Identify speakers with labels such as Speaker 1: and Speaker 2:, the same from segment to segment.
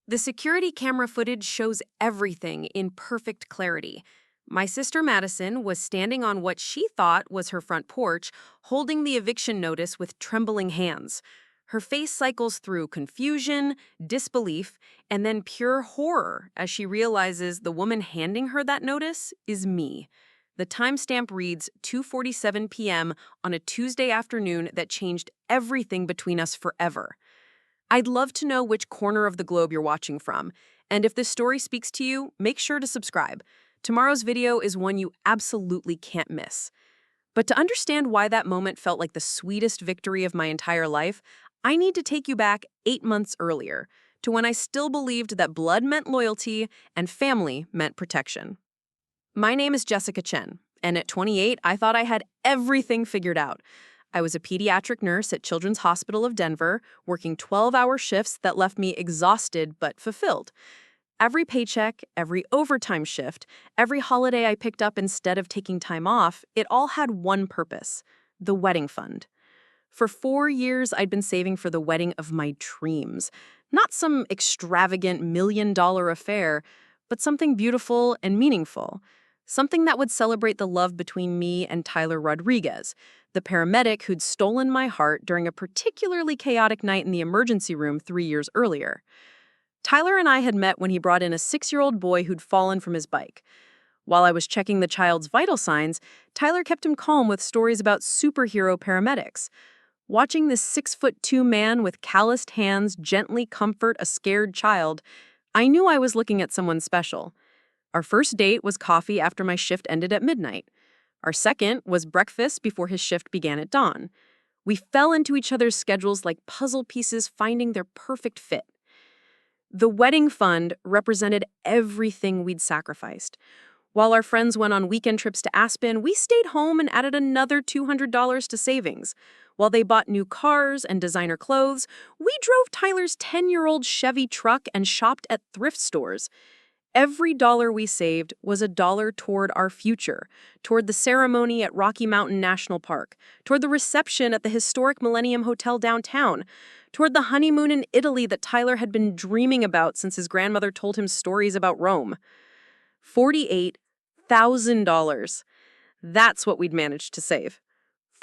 Speaker 1: The security camera footage shows everything in perfect clarity. My sister Madison was standing on what she thought was her front porch, holding the eviction notice with trembling hands. Her face cycles through confusion, disbelief, and then pure horror as she realizes the woman handing her that notice is me. The timestamp reads 2:47 p.m. on a Tuesday afternoon that changed everything between us forever. I'd love to know which corner of the globe you're watching from, and if this story speaks to you, make sure to subscribe. Tomorrow's video is one you absolutely can't miss. But to understand why that moment felt like the sweetest victory of my entire life, I need to take you back 8 months earlier, to when I still believed that blood meant loyalty and family meant protection. My name is Jessica Chen, and at 28, I thought I had everything figured out. I was a pediatric nurse at Children's Hospital of Denver, working 12-hour shifts that left me exhausted but fulfilled. Every paycheck, every overtime shift, every holiday I picked up instead of taking time off, it all had one purpose: the wedding fund. For 4 years, I'd been saving for the wedding of my dreams. Not some extravagant million-dollar affair, but something beautiful and meaningful. Something that would celebrate the love between me and Tyler Rodriguez, the paramedic who'd stolen my heart during a particularly chaotic night in the emergency room 3 years earlier. Tyler and I had met when he brought in a 6-year-old boy who'd fallen from his bike. While I was checking the child's vital signs, Tyler kept him calm with stories about superhero paramedics. Watching this 6'2" man with calloused hands gently comfort a scared child, I knew I was looking at someone special. Our first date was coffee after my shift ended at midnight. Our second was breakfast before his shift began at dawn. We fell into each other's schedules like puzzle pieces finding their perfect fit. The wedding fund represented everything we'd sacrificed. While our friends went on weekend trips to Aspen, we stayed home and added another $200 to savings. While they bought new cars and designer clothes, we drove Tyler's 10-year-old Chevy truck and shopped at thrift stores. Every dollar we saved was a dollar toward our future, toward the ceremony at Rocky Mountain National Park, toward the reception at the historic Millennium Hotel downtown, toward the honeymoon in Italy that Tyler had been dreaming about since his grandmother told him stories about Rome. $48,000. That's what we'd managed to save.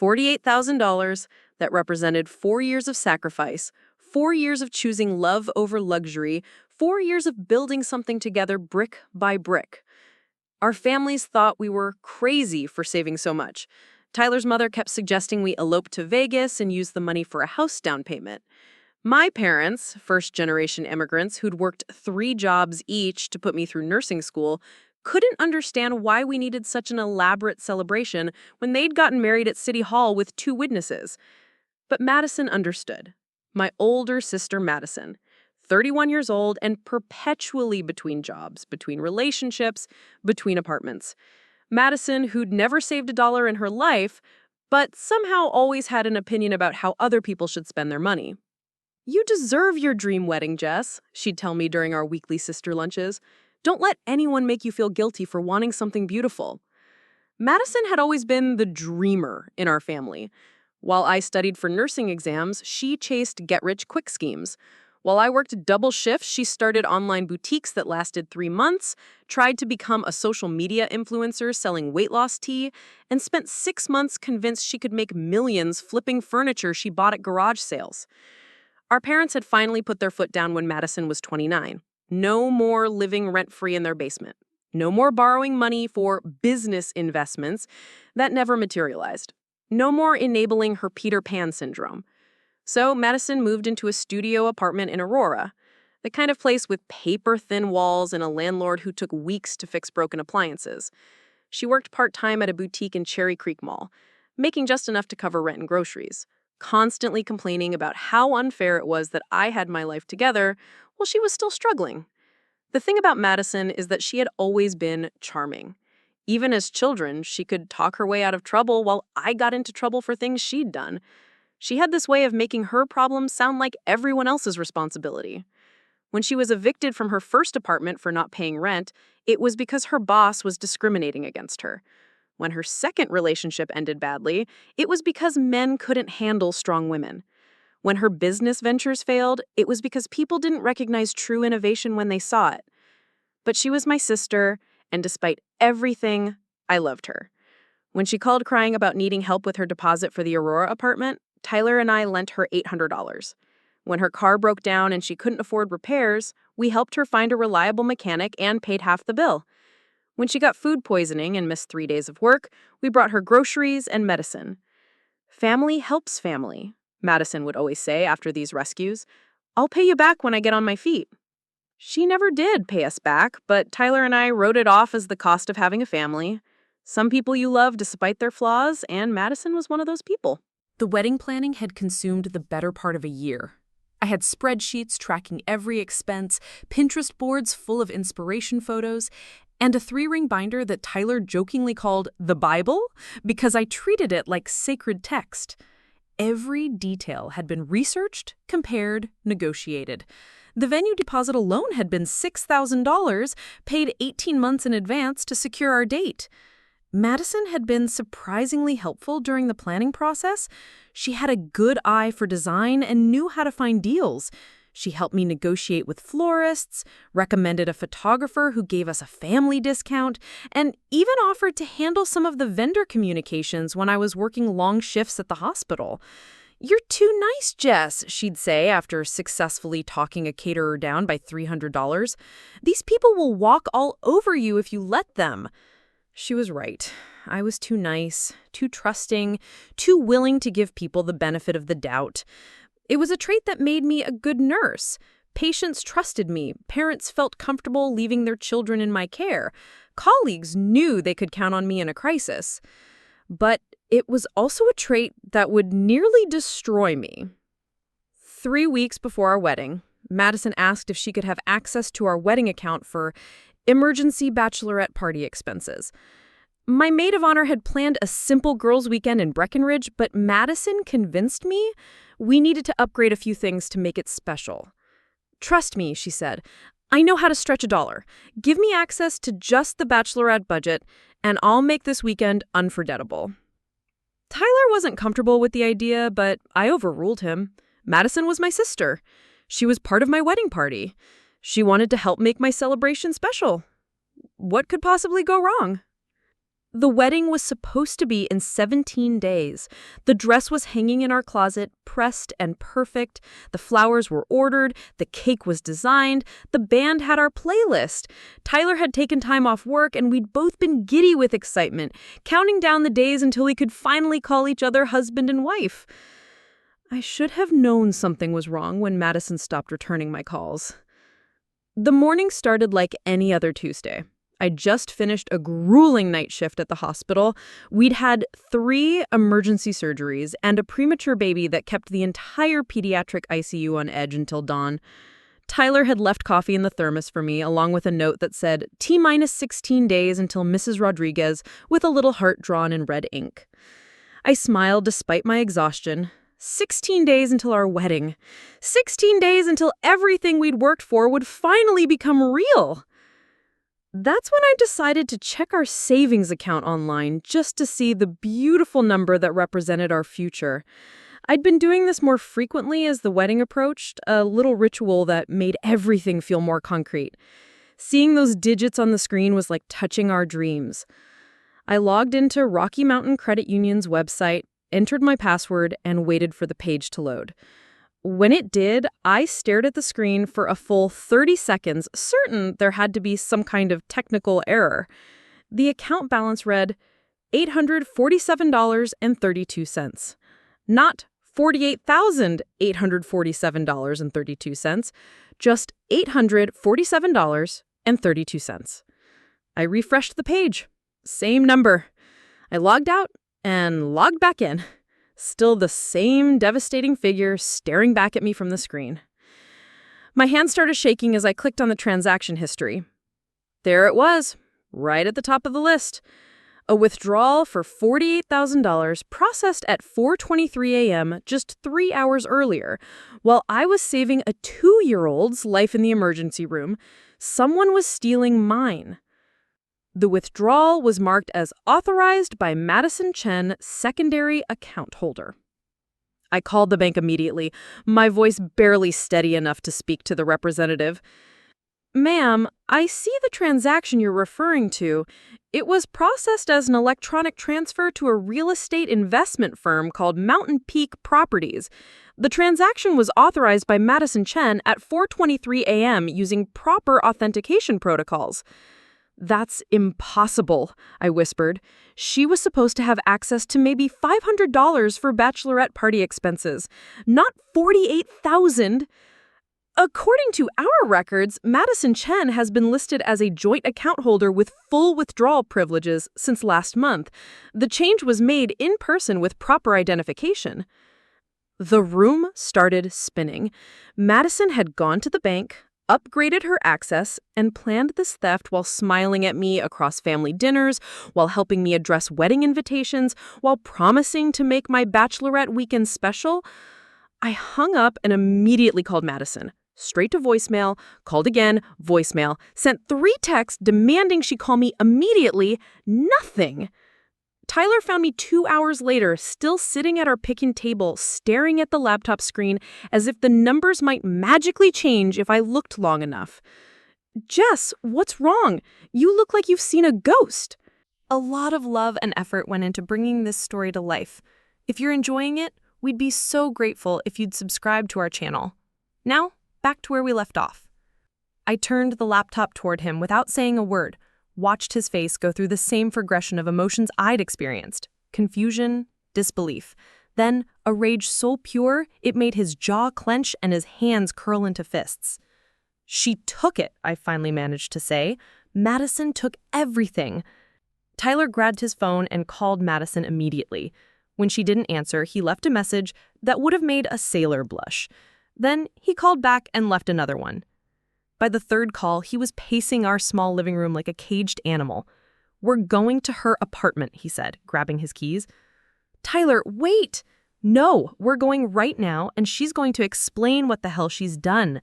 Speaker 1: $48,000 that represented 4 years of sacrifice, 4 years of choosing love over luxury, 4 years of building something together brick by brick. Our families thought we were crazy for saving so much. Tyler's mother kept suggesting we elope to Vegas and use the money for a house down payment. My parents, first-generation immigrants who'd worked 3 jobs each to put me through nursing school, couldn't understand why we needed such an elaborate celebration when they'd gotten married at City Hall with 2 witnesses. But Madison understood. My older sister Madison, 31 years old and perpetually between jobs, between relationships, between apartments. Madison, who'd never saved a dollar in her life, but somehow always had an opinion about how other people should spend their money. "You deserve your dream wedding, Jess," she'd tell me during our weekly sister lunches. "Don't let anyone make you feel guilty for wanting something beautiful." Madison had always been the dreamer in our family. While I studied for nursing exams, she chased get-rich-quick schemes. While I worked double shifts, she started online boutiques that lasted 3 months, tried to become a social media influencer selling weight loss tea, and spent 6 months convinced she could make millions flipping furniture she bought at garage sales. Our parents had finally put their foot down when Madison was 29. No more living rent-free in their basement. No more borrowing money for business investments that never materialized. No more enabling her Peter Pan syndrome. So Madison moved into a studio apartment in Aurora, the kind of place with paper-thin walls and a landlord who took weeks to fix broken appliances. She worked part-time at a boutique in Cherry Creek Mall, making just enough to cover rent and groceries, constantly complaining about how unfair it was that I had my life together while she was still struggling. The thing about Madison is that she had always been charming. Even as children, she could talk her way out of trouble while I got into trouble for things she'd done. She had this way of making her problems sound like everyone else's responsibility. When she was evicted from her first apartment for not paying rent, it was because her boss was discriminating against her. When her second relationship ended badly, it was because men couldn't handle strong women. When her business ventures failed, it was because people didn't recognize true innovation when they saw it. But she was my sister, and despite everything, I loved her. When she called crying about needing help with her deposit for the Aurora apartment, Tyler and I lent her $800. When her car broke down and she couldn't afford repairs, we helped her find a reliable mechanic and paid half the bill. When she got food poisoning and missed 3 days of work, we brought her groceries and medicine. Family helps family, Madison would always say after these rescues. I'll pay you back when I get on my feet. She never did pay us back, but Tyler and I wrote it off as the cost of having a family. Some people you love despite their flaws, and Madison was one of those people. The wedding planning had consumed the better part of a year. I had spreadsheets tracking every expense, Pinterest boards full of inspiration photos, and a 3-ring binder that Tyler jokingly called the Bible because I treated it like sacred text. Every detail had been researched, compared, negotiated. The venue deposit alone had been $6,000, paid 18 months in advance to secure our date. Madison had been surprisingly helpful during the planning process. She had a good eye for design and knew how to find deals. She helped me negotiate with florists, recommended a photographer who gave us a family discount, and even offered to handle some of the vendor communications when I was working long shifts at the hospital. "You're too nice, Jess," she'd say after successfully talking a caterer down by $300. "These people will walk all over you if you let them." She was right. I was too nice, too trusting, too willing to give people the benefit of the doubt. It was a trait that made me a good nurse. Patients trusted me. Parents felt comfortable leaving their children in my care. Colleagues knew they could count on me in a crisis. But it was also a trait that would nearly destroy me. 3 weeks before our wedding, Madison asked if she could have access to our wedding account for emergency bachelorette party expenses. My maid of honor had planned a simple girls' weekend in Breckenridge, but Madison convinced me we needed to upgrade a few things to make it special. "Trust me," she said. "I know how to stretch a dollar. Give me access to just the bachelorette budget, and I'll make this weekend unforgettable." Tyler wasn't comfortable with the idea, but I overruled him. Madison was my sister. She was part of my wedding party. She wanted to help make my celebration special. What could possibly go wrong? The wedding was supposed to be in 17 days. The dress was hanging in our closet, pressed and perfect. The flowers were ordered. The cake was designed. The band had our playlist. Tyler had taken time off work, and we'd both been giddy with excitement, counting down the days until we could finally call each other husband and wife. I should have known something was wrong when Madison stopped returning my calls. The morning started like any other Tuesday. I'd just finished a grueling night shift at the hospital. We'd had 3 emergency surgeries and a premature baby that kept the entire pediatric ICU on edge until dawn. Tyler had left coffee in the thermos for me, along with a note that said, T-minus 16 days until Mrs. Rodriguez, with a little heart drawn in red ink. I smiled despite my exhaustion. 16 days until our wedding. 16 days until everything we'd worked for would finally become real. That's when I decided to check our savings account online just to see the beautiful number that represented our future. I'd been doing this more frequently as the wedding approached, a little ritual that made everything feel more concrete. Seeing those digits on the screen was like touching our dreams. I logged into Rocky Mountain Credit Union's website, entered my password, and waited for the page to load. When it did, I stared at the screen for a full 30 seconds, certain there had to be some kind of technical error. The account balance read $847.32, not $48,847.32, just $847.32. I refreshed the page. Same number. I logged out and logged back in. Still the same devastating figure staring back at me from the screen. My hand started shaking as I clicked on the transaction history. There it was, right at the top of the list. A withdrawal for $48,000 processed at 4:23 a.m. just 3 hours earlier. While I was saving a 2-year-old's life in the emergency room, someone was stealing mine. The withdrawal was marked as authorized by Madison Chen, secondary account holder. I called the bank immediately, my voice barely steady enough to speak to the representative. Ma'am, I see the transaction you're referring to. It was processed as an electronic transfer to a real estate investment firm called Mountain Peak Properties. The transaction was authorized by Madison Chen at 4:23 a.m. using proper authentication protocols. That's impossible, I whispered. She was supposed to have access to maybe $500 for bachelorette party expenses, not $48,000. According to our records, Madison Chen has been listed as a joint account holder with full withdrawal privileges since last month. The change was made in person with proper identification. The room started spinning. Madison had gone to the bank, upgraded her access, and planned this theft while smiling at me across family dinners, while helping me address wedding invitations, while promising to make my bachelorette weekend special. I hung up and immediately called Madison. Straight to voicemail, called again, voicemail, sent 3 texts demanding she call me immediately. Nothing. Tyler found me 2 hours later, still sitting at our picking table, staring at the laptop screen as if the numbers might magically change if I looked long enough. Jess, what's wrong? You look like you've seen a ghost. A lot of love and effort went into bringing this story to life. If you're enjoying it, we'd be so grateful if you'd subscribe to our channel. Now, back to where we left off. I turned the laptop toward him without saying a word, watched his face go through the same progression of emotions I'd experienced: confusion, disbelief, then a rage so pure it made his jaw clench and his hands curl into fists. She took it, I finally managed to say. Madison took everything. Tyler grabbed his phone and called Madison immediately. When she didn't answer, he left a message that would have made a sailor blush. Then he called back and left another one. By the 3rd call, he was pacing our small living room like a caged animal. "We're going to her apartment," he said, grabbing his keys. "Tyler, wait!" "No, we're going right now, and she's going to explain what the hell she's done."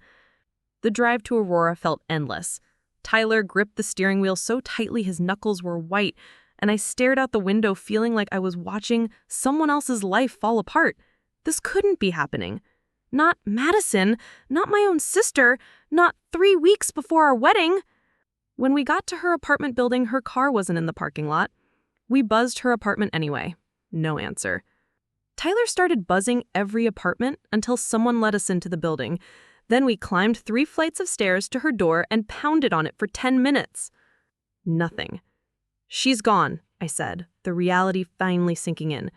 Speaker 1: The drive to Aurora felt endless. Tyler gripped the steering wheel so tightly his knuckles were white, and I stared out the window feeling like I was watching someone else's life fall apart. This couldn't be happening. Not Madison, not my own sister, not 3 weeks before our wedding. When we got to her apartment building, her car wasn't in the parking lot. We buzzed her apartment anyway. No answer. Tyler started buzzing every apartment until someone let us into the building. Then we climbed 3 flights of stairs to her door and pounded on it for 10 minutes. Nothing. "She's gone," I said, the reality finally sinking in.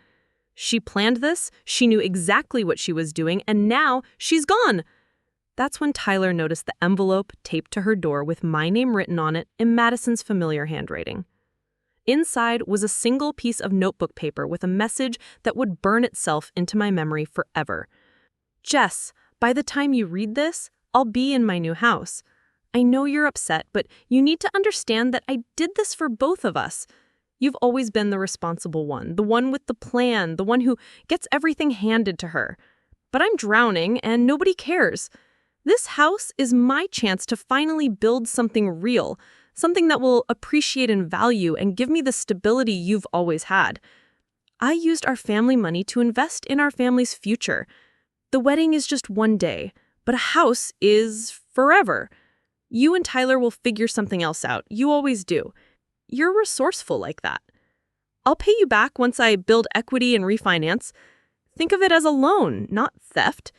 Speaker 1: She planned this, she knew exactly what she was doing, and now she's gone. That's when Tyler noticed the envelope taped to her door with my name written on it in Madison's familiar handwriting. Inside was a single piece of notebook paper with a message that would burn itself into my memory forever. "Jess, by the time you read this, I'll be in my new house. I know you're upset, but you need to understand that I did this for both of us. You've always been the responsible one, the one with the plan, the one who gets everything handed to her. But I'm drowning and nobody cares. This house is my chance to finally build something real, something that will appreciate and value and give me the stability you've always had. I used our family money to invest in our family's future. The wedding is just one day, but a house is forever. You and Tyler will figure something else out. You always do. You're resourceful like that. I'll pay you back once I build equity and refinance. Think of it as a loan, not theft.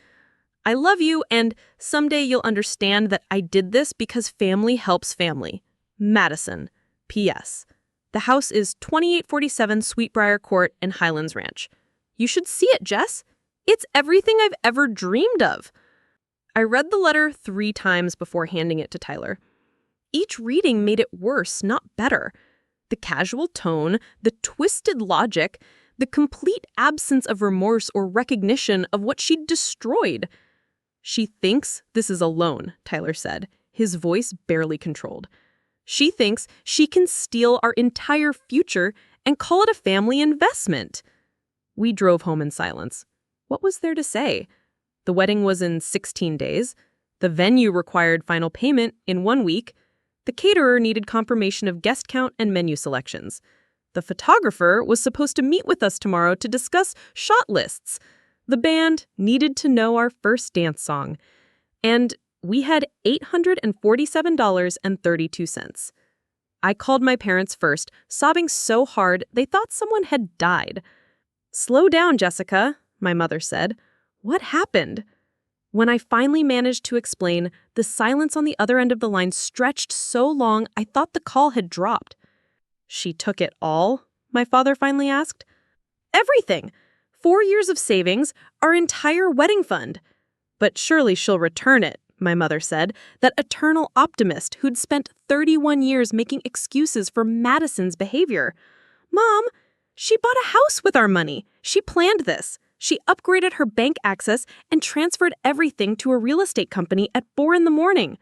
Speaker 1: I love you, and someday you'll understand that I did this because family helps family. Madison. P.S. The house is 2847 Sweetbriar Court in Highlands Ranch. You should see it, Jess. It's everything I've ever dreamed of." I read the letter 3 times before handing it to Tyler. Each reading made it worse, not better. The casual tone, the twisted logic, the complete absence of remorse or recognition of what she'd destroyed. "She thinks this is a loan," Tyler said, his voice barely controlled. "She thinks she can steal our entire future and call it a family investment." We drove home in silence. What was there to say? The wedding was in 16 days. The venue required final payment in 1 week. The caterer needed confirmation of guest count and menu selections. The photographer was supposed to meet with us tomorrow to discuss shot lists. The band needed to know our first dance song, and we had $847.32. I called my parents first, sobbing so hard they thought someone had died. "Slow down, Jessica," my mother said. "What happened?" When I finally managed to explain, the silence on the other end of the line stretched so long I thought the call had dropped. "She took it all?" my father finally asked. "Everything. 4 years of savings, our entire wedding fund." "But surely she'll return it," my mother said, that eternal optimist who'd spent 31 years making excuses for Madison's behavior. "Mom, she bought a house with our money. She planned this. She upgraded her bank access and transferred everything to a real estate company at 4 in the morning."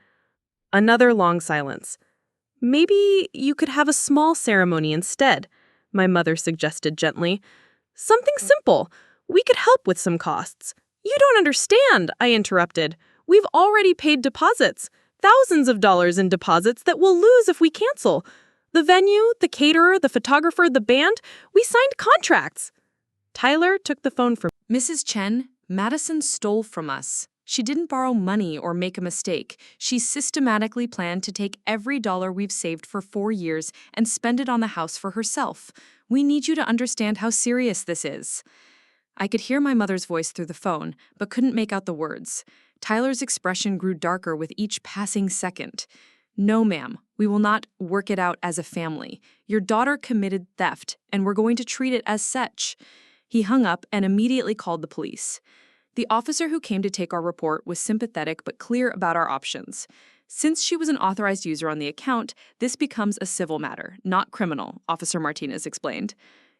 Speaker 1: Another long silence. "Maybe you could have a small ceremony instead," my mother suggested gently. "Something simple. We could help with some costs." "You don't understand," I interrupted. "We've already paid deposits. Thousands of dollars in deposits that we'll lose if we cancel. The venue, the caterer, the photographer, the band, we signed contracts." Tyler took the phone from
Speaker 2: Mrs. Chen, Madison stole from us. She didn't borrow money or make a mistake. She systematically planned to take every dollar we've saved for 4 years and spend it on the house for herself. We need you to understand how serious this is. I could hear my mother's voice through the phone, but couldn't make out the words. Tyler's expression grew darker with each passing second. "No, ma'am, we will not work it out as a family. Your daughter committed theft, and we're going to treat it as such." He hung up and immediately called the police. The officer who came to take our report was sympathetic but clear about our options. "Since she was an authorized user on the account, this becomes a civil matter, not criminal," Officer Martinez explained.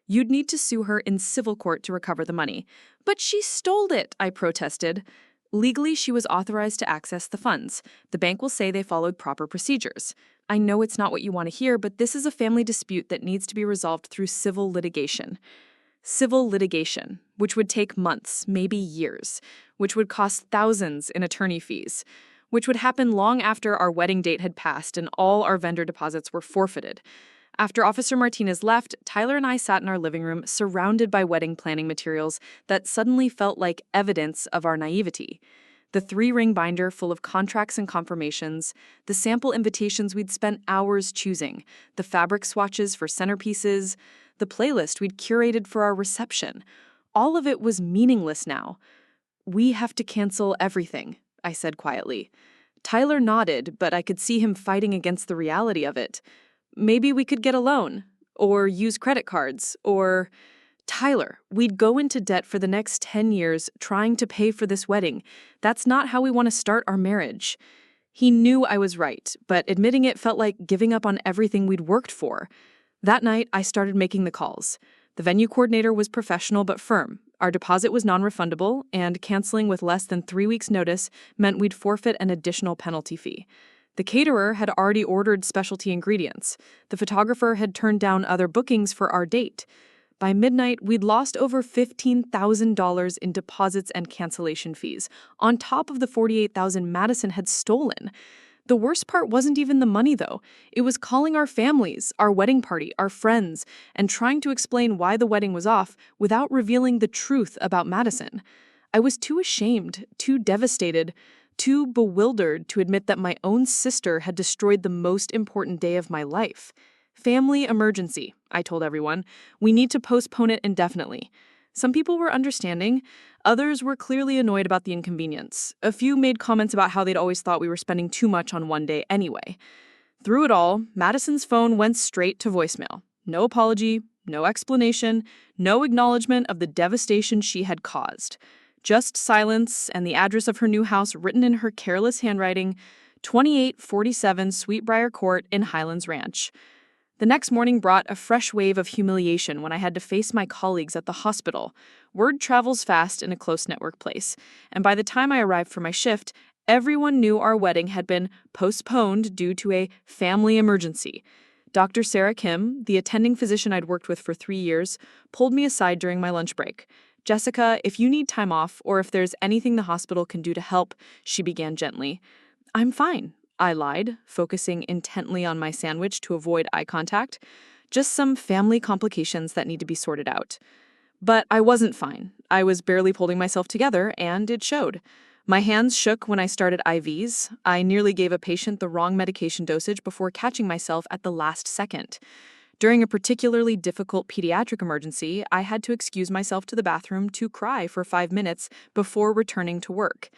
Speaker 2: "You'd need to sue her in civil court to recover the money." "But she stole it," I protested. "Legally, she was authorized to access the funds. The bank will say they followed proper procedures." "I know it's not what you want to hear, but this is a family dispute that needs to be resolved through civil litigation." Civil litigation, which would take months, maybe years, which would cost thousands in attorney fees, which would happen long after our wedding date had passed and all our vendor deposits were forfeited. After Officer Martinez left, Tyler and I sat in our living room surrounded by wedding planning materials that suddenly felt like evidence of our naivety. The 3-ring binder full of contracts and confirmations, the sample invitations we'd spent hours choosing, the fabric swatches for centerpieces, the playlist we'd curated for our reception. All of it was meaningless now. "We have to cancel everything," I said quietly. Tyler nodded, but I could see him fighting against the reality of it. "Maybe we could get a loan, or use credit cards, or—" "Tyler, we'd go into debt for the next 10 years trying to pay for this wedding. That's not how we want to start our marriage." He knew I was right, but admitting it felt like giving up on everything we'd worked for. That night, I started making the calls. The venue coordinator was professional but firm. Our deposit was non-refundable, and canceling with less than 3 weeks' notice meant we'd forfeit an additional penalty fee. The caterer had already ordered specialty ingredients. The photographer had turned down other bookings for our date. By midnight, we'd lost over $15,000 in deposits and cancellation fees, on top of the $48,000 Madison had stolen. The worst part wasn't even the money, though. It was calling our families, our wedding party, our friends, and trying to explain why the wedding was off without revealing the truth about Madison. I was too ashamed, too devastated, too bewildered to admit that my own sister had destroyed the most important day of my life. "Family emergency," I told everyone. "We need to postpone it indefinitely." Some people were understanding. Others were clearly annoyed about the inconvenience. A few made comments about how they'd always thought we were spending too much on one day anyway. Through it all, Madison's phone went straight to voicemail. No apology, no explanation, no acknowledgement of the devastation she had caused. Just silence and the address of her new house written in her careless handwriting, 2847 Sweetbriar Court in Highlands Ranch. The next morning brought a fresh wave of humiliation when I had to face my colleagues at the hospital. Word travels fast in a close-knit workplace, and by the time I arrived for my shift, everyone knew our wedding had been postponed due to a family emergency. Dr. Sarah Kim, the attending physician I'd worked with for 3 years, pulled me aside during my lunch break. "Jessica, if you need time off or if there's anything the hospital can do to help," she began gently. "I'm fine," I lied, focusing intently on my sandwich to avoid eye contact. "Just some family complications that need to be sorted out." But I wasn't fine. I was barely holding myself together, and it showed. My hands shook when I started IVs. I nearly gave a patient the wrong medication dosage before catching myself at the last second. During a particularly difficult pediatric emergency, I had to excuse myself to the bathroom to cry for 5 minutes before returning to work.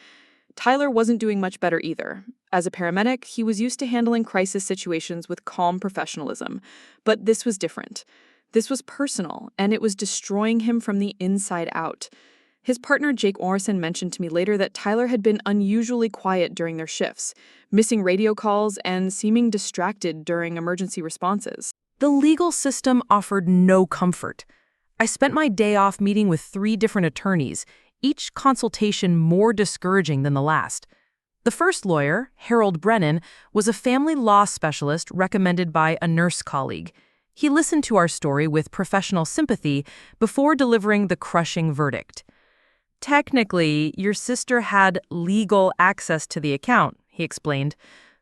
Speaker 2: Tyler wasn't doing much better either. As a paramedic, he was used to handling crisis situations with calm professionalism. But this was different. This was personal, and it was destroying him from the inside out. His partner Jake Orison mentioned to me later that Tyler had been unusually quiet during their shifts, missing radio calls and seeming distracted during emergency responses.
Speaker 3: The legal system offered no comfort. I spent my day off meeting with 3 different attorneys, each consultation more discouraging than the last. The first lawyer, Harold Brennan, was a family law specialist recommended by a nurse colleague. He listened to our story with professional sympathy before delivering the crushing verdict. "Technically, your sister had legal access to the account," he explained.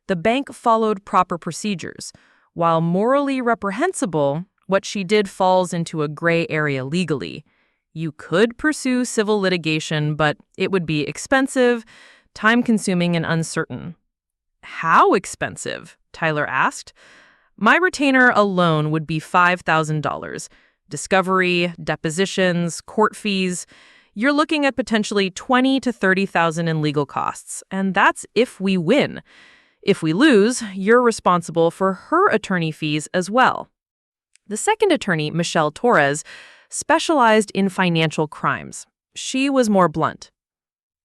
Speaker 3: "The bank followed proper procedures. While morally reprehensible, what she did falls into a gray area legally. You could pursue civil litigation, but it would be expensive, time-consuming, and uncertain." "How expensive?" Tyler asked. "My retainer alone would be $5,000. Discovery, depositions, court fees. You're looking at potentially $20,000 to $30,000 in legal costs, and that's if we win. If we lose, you're responsible for her attorney fees as well." The second attorney, Michelle Torres, specialized in financial crimes. She was more blunt.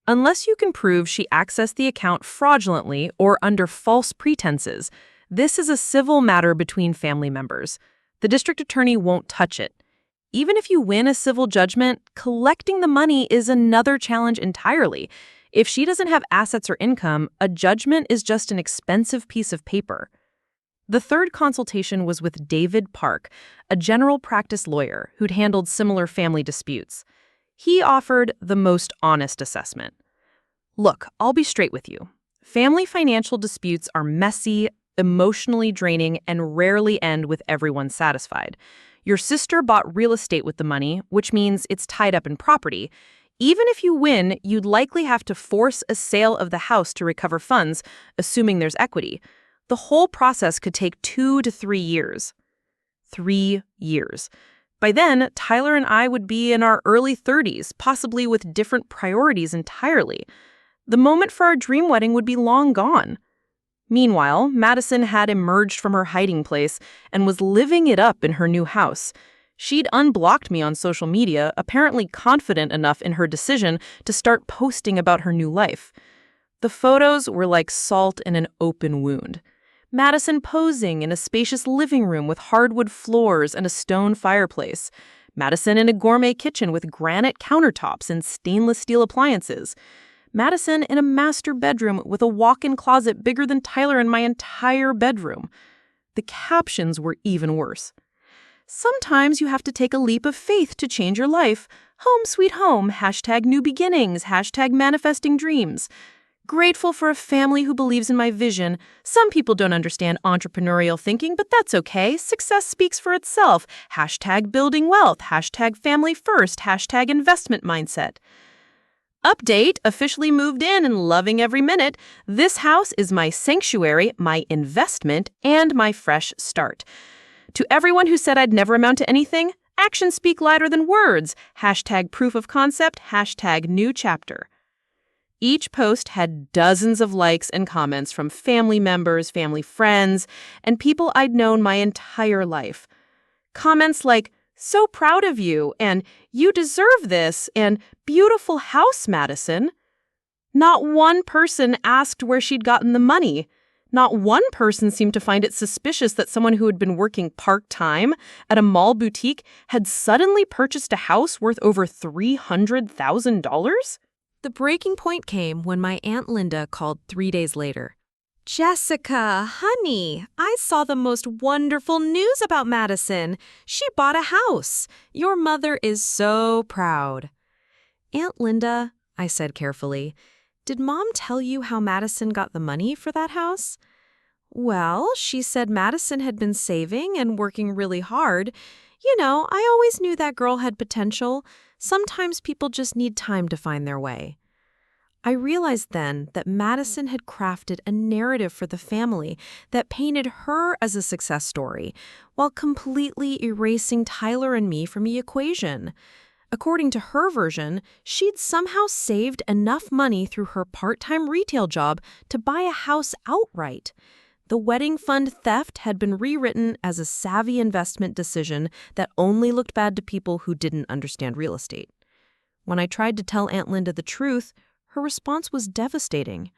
Speaker 3: "Unless you can prove she accessed the account fraudulently or under false pretenses, this is a civil matter between family members. The district attorney won't touch it. Even if you win a civil judgment, collecting the money is another challenge entirely. If she doesn't have assets or income, a judgment is just an expensive piece of paper." The third consultation was with David Park, a general practice lawyer who'd handled similar family disputes. He offered the most honest assessment. "Look, I'll be straight with you. Family financial disputes are messy, emotionally draining, and rarely end with everyone satisfied. Your sister bought real estate with the money, which means it's tied up in property. Even if you win, you'd likely have to force a sale of the house to recover funds, assuming there's equity. The whole process could take 2 to 3 years. 3 years. By then, Tyler and I would be in our early 30s, possibly with different priorities entirely. The moment for our dream wedding would be long gone." Meanwhile, Madison had emerged from her hiding place and was living it up in her new house. She'd unblocked me on social media, apparently confident enough in her decision to start posting about her new life. The photos were like salt in an open wound. Madison posing in a spacious living room with hardwood floors and a stone fireplace. Madison in a gourmet kitchen with granite countertops and stainless steel appliances. Madison in a master bedroom with a walk-in closet bigger than Tyler and my entire bedroom. The captions were even worse. "Sometimes you have to take a leap of faith to change your life. Home sweet home, #new beginnings, #manifesting dreams. Grateful for a family who believes in my vision. Some people don't understand entrepreneurial thinking, but that's okay. Success speaks for itself. #building wealth, #family first, #investment mindset. Update, officially moved in and loving every minute. This house is my sanctuary, my investment, and my fresh start. To everyone who said I'd never amount to anything, actions speak louder than words. #proof of concept, #new chapter." Each post had dozens of likes and comments from family members, family friends, and people I'd known my entire life. Comments like, "So proud of you," and "You deserve this," and "Beautiful house, Madison." Not one person asked where she'd gotten the money. Not one person seemed to find it suspicious that someone who had been working part-time at a mall boutique had suddenly purchased a house worth over $300,000.
Speaker 1: The breaking point came when my Aunt Linda called 3 days later. "Jessica, honey, I saw the most wonderful news about Madison. She bought a house. Your mother is so proud." "Aunt Linda," I said carefully, "did Mom tell you how Madison got the money for that house?" "Well, she said Madison had been saving and working really hard.
Speaker 4: I always knew that girl had potential. Sometimes people just need time to find their way. I realized then that Madison had crafted a narrative for the family that painted her as a success story, while completely erasing Tyler and me from the equation. According to her version, she'd somehow saved enough money through her part-time retail job to buy a house outright. The wedding fund theft had been rewritten as a savvy investment decision that only looked bad to people who didn't understand real estate. When I tried to tell Aunt Linda the truth, her response was devastating.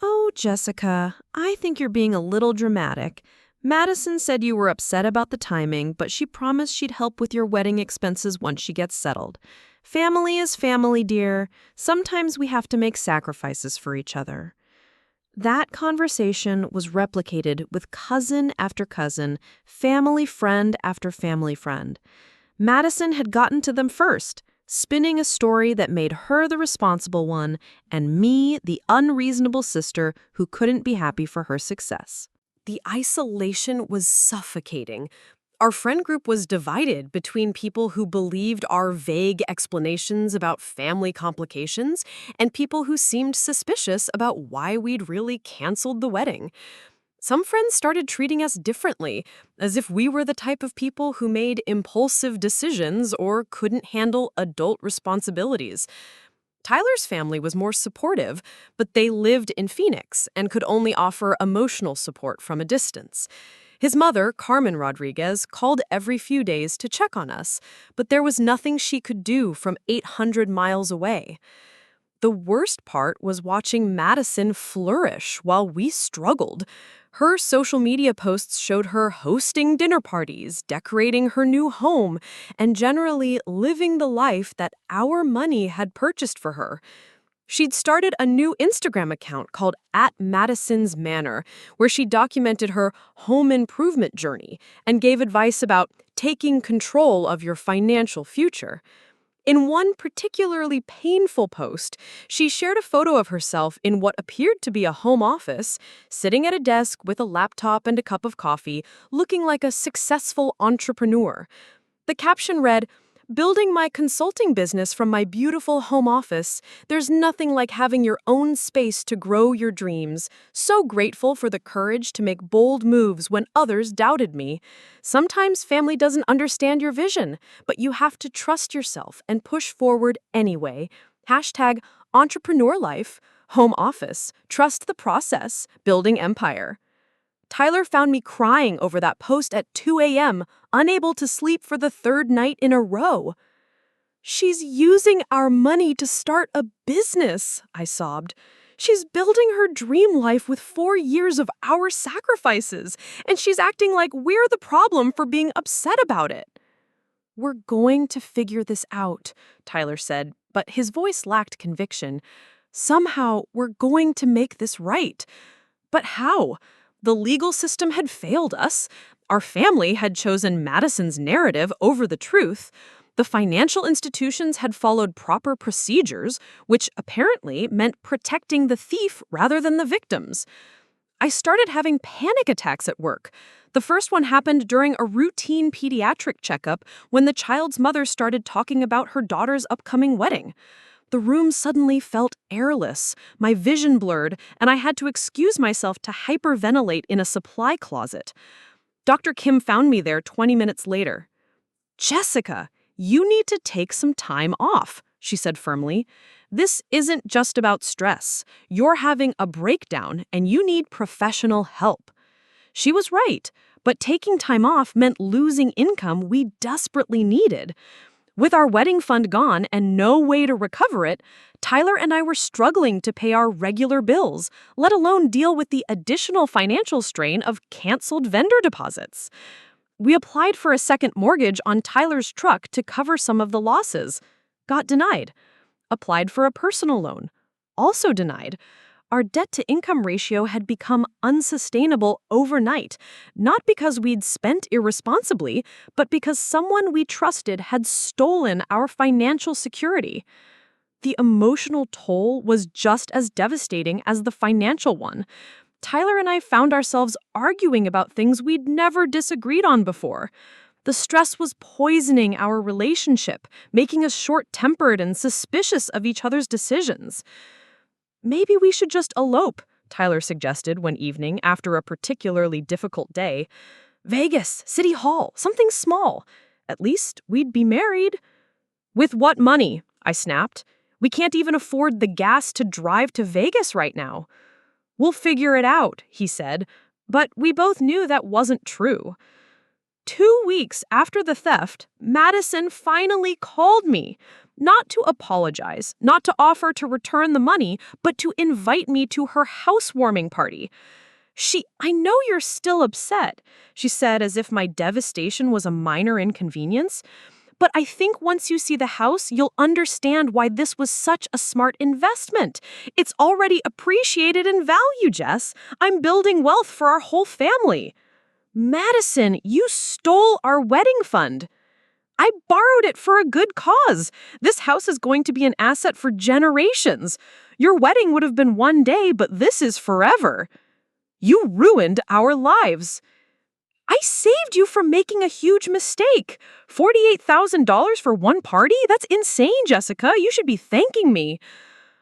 Speaker 4: "Oh, Jessica, I think you're being a little dramatic. Madison said you were upset about the timing, but she promised she'd help with your wedding expenses once she gets settled. Family is family, dear. Sometimes we have to make sacrifices for each other." That conversation was replicated with cousin after cousin, family friend after family friend. Madison had gotten to them first, spinning a story that made her the responsible one and me the unreasonable sister who couldn't be happy for her success.
Speaker 1: The isolation was suffocating. Our friend group was divided between people who believed our vague explanations about family complications and people who seemed suspicious about why we'd really canceled the wedding. Some friends started treating us differently, as if we were the type of people who made impulsive decisions or couldn't handle adult responsibilities. Tyler's family was more supportive, but they lived in Phoenix and could only offer emotional support from a distance. His mother, Carmen Rodriguez, called every few days to check on us, but there was nothing she could do from 800 miles away. The worst part was watching Madison flourish while we struggled. Her social media posts showed her hosting dinner parties, decorating her new home, and generally living the life that our money had purchased for her. She'd started a new Instagram account called @Madison's Manor, where she documented her home improvement journey and gave advice about taking control of your financial future. In one particularly painful post, she shared a photo of herself in what appeared to be a home office, sitting at a desk with a laptop and a cup of coffee, looking like a successful entrepreneur. The caption read, "Building my consulting business from my beautiful home office, there's nothing like having your own space to grow your dreams. So grateful for the courage to make bold moves when others doubted me. Sometimes family doesn't understand your vision, but you have to trust yourself and push forward anyway. Hashtag entrepreneur life, home office, trust the process, building empire." Tyler found me crying over that post at 2 a.m., unable to sleep for the third night in a row. "She's using our money to start a business," I sobbed. "She's building her dream life with 4 years of our sacrifices, and she's acting like we're the problem for being upset about it." "We're going to figure this out," Tyler said, but his voice lacked conviction. "Somehow, we're going to make this right." But how? The legal system had failed us. Our family had chosen Madison's narrative over the truth. The financial institutions had followed proper procedures, which apparently meant protecting the thief rather than the victims. I started having panic attacks at work. The first one happened during a routine pediatric checkup when the child's mother started talking about her daughter's upcoming wedding. The room suddenly felt airless, my vision blurred, and I had to excuse myself to hyperventilate in a supply closet. Dr. Kim found me there 20 minutes later. "Jessica, you need to take some time off," she said firmly. "This isn't just about stress. You're having a breakdown, and you need professional help." She was right, but taking time off meant losing income we desperately needed. With our wedding fund gone and no way to recover it, Tyler and I were struggling to pay our regular bills, let alone deal with the additional financial strain of canceled vendor deposits. We applied for a second mortgage on Tyler's truck to cover some of the losses. Got denied. Applied for a personal loan. Also denied. Our debt-to-income ratio had become unsustainable overnight, not because we'd spent irresponsibly, but because someone we trusted had stolen our financial security. The emotional toll was just as devastating as the financial one. Tyler and I found ourselves arguing about things we'd never disagreed on before.
Speaker 2: The stress was poisoning our relationship, making us short-tempered and suspicious of each other's decisions. Maybe we should just elope, Tyler suggested one evening after a particularly difficult day. Vegas, City Hall, something small. At least we'd be married. With what money? I snapped. We can't even afford the gas to drive to Vegas right now. We'll figure it out, he said, but we both knew that wasn't true. 2 weeks after the theft, Madison finally called me, not to apologize, not to offer to return the money, but to invite me to her housewarming party. I know you're still upset, she said as if my devastation was a minor inconvenience. But I think once you see the house, you'll understand why this was such a smart investment. It's already appreciated in value, Jess. I'm building wealth for our whole family. Madison, you stole our wedding fund. I borrowed it for a good cause. This house is going to be an asset for generations. Your wedding would have been one day, but this is forever. You ruined our lives. I saved you from making a huge mistake. $48,000 for one party? That's insane, Jessica. You should be thanking me.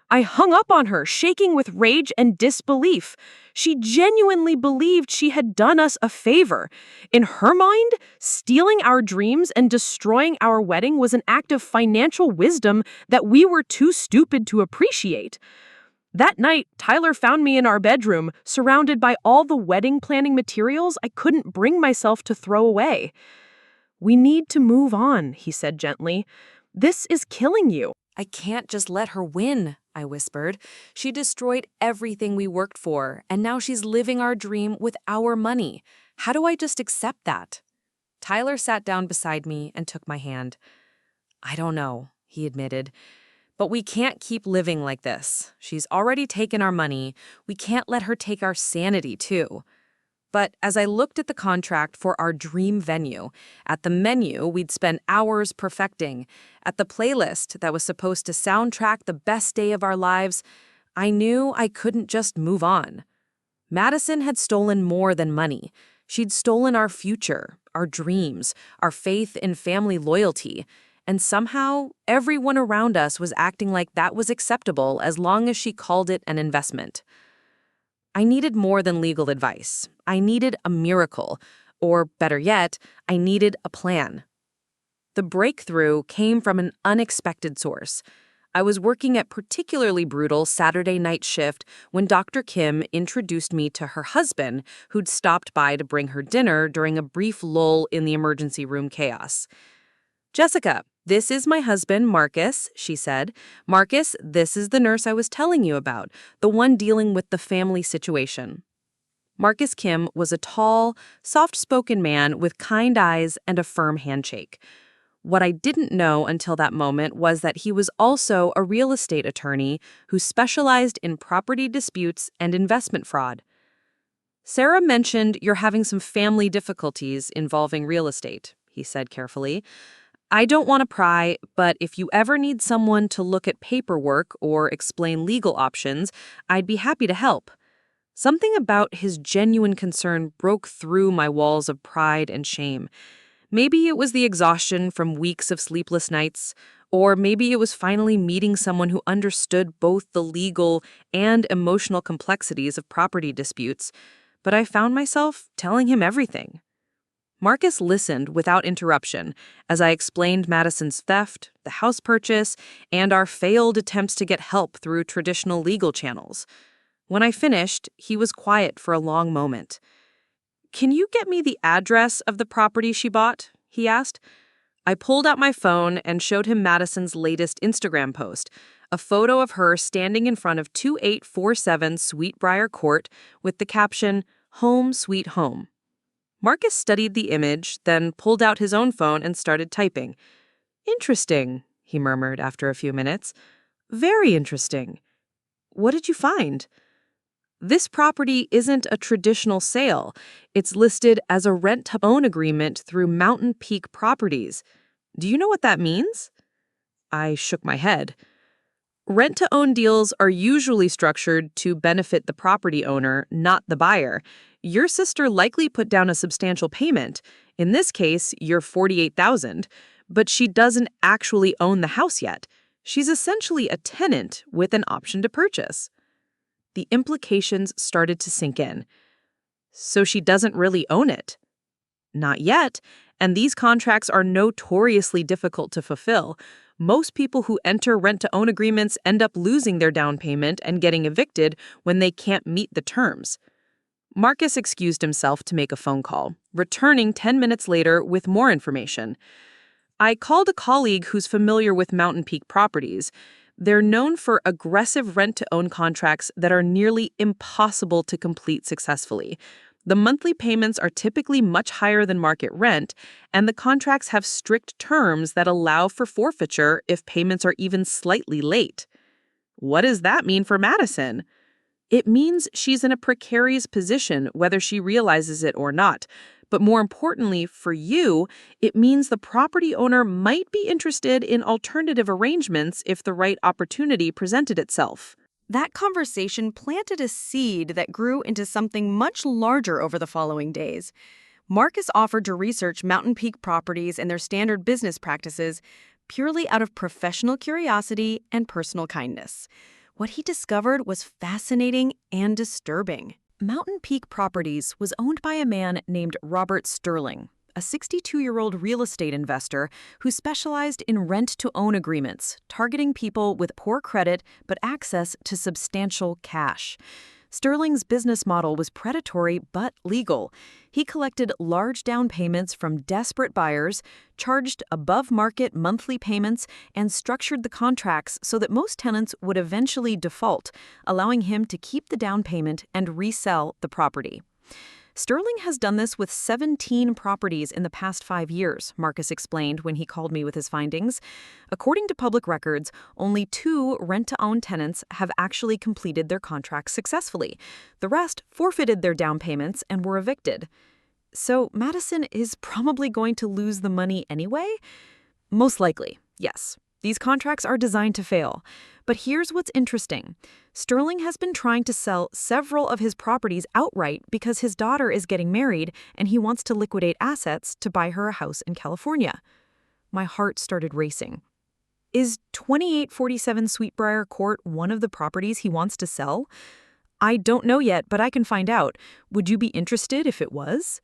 Speaker 2: I hung up on her, shaking with rage and disbelief. She genuinely believed she had done us a favor. In her mind, stealing our dreams and destroying our wedding was an act of financial wisdom that we were too stupid to appreciate. That night, Tyler found me in our bedroom, surrounded by all the wedding planning materials I couldn't bring myself to throw away. We need to move on, he said gently. This is killing you.
Speaker 1: I can't just let her win, I whispered. She destroyed everything we worked for, and now she's living our dream with our money. How do I just accept that? Tyler sat down beside me and took my hand. I don't know, he admitted. But we can't keep living like this. She's already taken our money. We can't let her take our sanity, too. But as I looked at the contract for our dream venue, at the menu we'd spend hours perfecting, at the playlist that was supposed to soundtrack the best day of our lives, I knew I couldn't just move on. Madison had stolen more than money. She'd stolen our future, our dreams, our faith in family loyalty. And somehow, everyone around us was acting like that was acceptable as long as she called it an investment. I needed more than legal advice. I needed a miracle. Or better yet, I needed a plan. The breakthrough came from an unexpected source. I was working at particularly brutal Saturday night shift when Dr. Kim introduced me to her husband, who'd stopped by to bring her dinner during a brief lull in the emergency room chaos. Jessica, this is my husband, Marcus, she said. Marcus, this is the nurse I was telling you about, the one dealing with the family situation. Marcus Kim was a tall, soft-spoken man with kind eyes and a firm handshake. What I didn't know until that moment was that he was also a real estate attorney who specialized in property disputes and investment fraud. Sarah mentioned you're having some family difficulties involving real estate, he said carefully. I don't want to pry, but if you ever need someone to look at paperwork or explain legal options, I'd be happy to help. Something about his genuine concern broke through my walls of pride and shame. Maybe it was the exhaustion from weeks of sleepless nights, or maybe it was finally meeting someone who understood both the legal and emotional complexities of property disputes, but I found myself telling him everything. Marcus listened without interruption as I explained Madison's theft, the house purchase, and our failed attempts to get help through traditional legal channels. When I finished, he was quiet for a long moment. Can you get me the address of the property she bought? He asked. I pulled out my phone and showed him Madison's latest Instagram post, a photo of her standing in front of 2847 Sweetbriar Court with the caption, Home Sweet Home. Marcus studied the image, then pulled out his own phone and started typing. Interesting, he murmured after a few minutes. Very interesting. What did you find? This property isn't a traditional sale. It's listed as a rent-to-own agreement through Mountain Peak Properties. Do you know what that means? I shook my head.
Speaker 3: Rent-to-own deals are usually structured to benefit the property owner, not the buyer. Your sister likely put down a substantial payment, in this case, your $48,000, but she doesn't actually own the house yet. She's essentially a tenant with an option to purchase. The implications started to sink in. So she doesn't really own it. Not yet, and these contracts are notoriously difficult to fulfill. Most people who enter rent-to-own agreements end up losing their down payment and getting evicted when they can't meet the terms. Marcus excused himself to make a phone call, returning 10 minutes later with more information. I called a colleague who's familiar with Mountain Peak properties. They're known for aggressive rent-to-own contracts that are nearly impossible to complete successfully. The monthly payments are typically much higher than market rent, and the contracts have strict terms that allow for forfeiture if payments are even slightly late. What does that mean for Madison? It means she's in a precarious position whether she realizes it or not. But more importantly, for you, it means the property owner might be interested in alternative arrangements if the right opportunity presented itself.
Speaker 1: That conversation planted a seed that grew into something much larger over the following days. Marcus offered to research Mountain Peak properties and their standard business practices purely out of professional curiosity and personal kindness. What he discovered was fascinating and disturbing. Mountain Peak Properties was owned by a man named Robert Sterling, a 62-year-old real estate investor who specialized in rent-to-own agreements, targeting people with poor credit but access to substantial cash. Sterling's business model was predatory but legal. He collected large down payments from desperate buyers, charged above-market monthly payments, and structured the contracts so that most tenants would eventually default, allowing him to keep the down payment and resell the property. Sterling has done this with 17 properties in the past 5 years, Marcus explained when he called me with his findings. According to public records, only 2 rent-to-own tenants have actually completed their contracts successfully. The rest forfeited their down payments and were evicted. So Madison is probably going to lose the money anyway? Most likely, yes. These contracts are designed to fail. But here's what's interesting. Sterling has been trying to sell several of his properties outright because his daughter is getting married and he wants to liquidate assets to buy her a house in California. My heart started racing. Is 2847 Sweetbriar Court one of the properties he wants to sell? I don't know yet, but I can find out. Would you be interested if it was?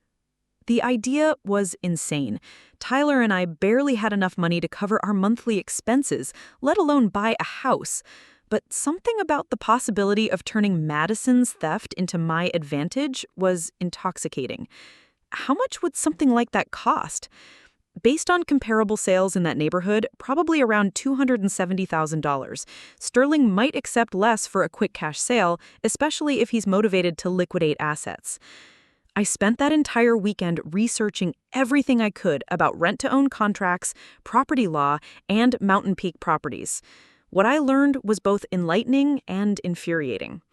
Speaker 1: The idea was insane. Tyler and I barely had enough money to cover our monthly expenses, let alone buy a house. But something about the possibility of turning Madison's theft into my advantage was intoxicating. How much would something like that cost? Based on comparable sales in that neighborhood, probably around $270,000. Sterling might accept less for a quick cash sale, especially if he's motivated to liquidate assets. I spent that entire weekend researching everything I could about rent-to-own contracts, property law, and Mountain Peak properties. What I learned was both enlightening and infuriating.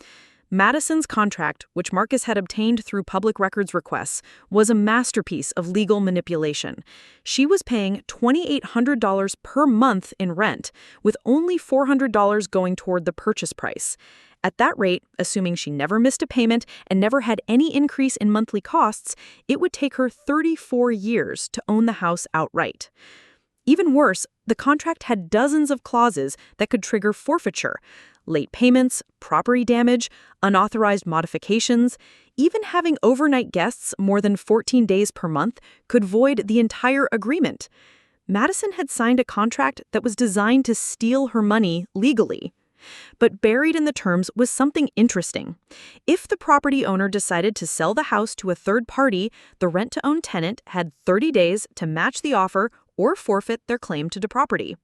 Speaker 1: Madison's contract, which Marcus had obtained through public records requests, was a masterpiece of legal manipulation. She was paying $2,800 per month in rent, with only $400 going toward the purchase price. At that rate, assuming she never missed a payment and never had any increase in monthly costs, it would take her 34 years to own the house outright. Even worse, the contract had dozens of clauses that could trigger forfeiture: late payments, property damage, unauthorized modifications. Even having overnight guests more than 14 days per month could void the entire agreement. Madison had signed a contract that was designed to steal her money legally. But buried in the terms was something interesting. If the property owner decided to sell the house to a third party, the rent-to-own tenant had 30 days to match the offer or forfeit their claim to the property.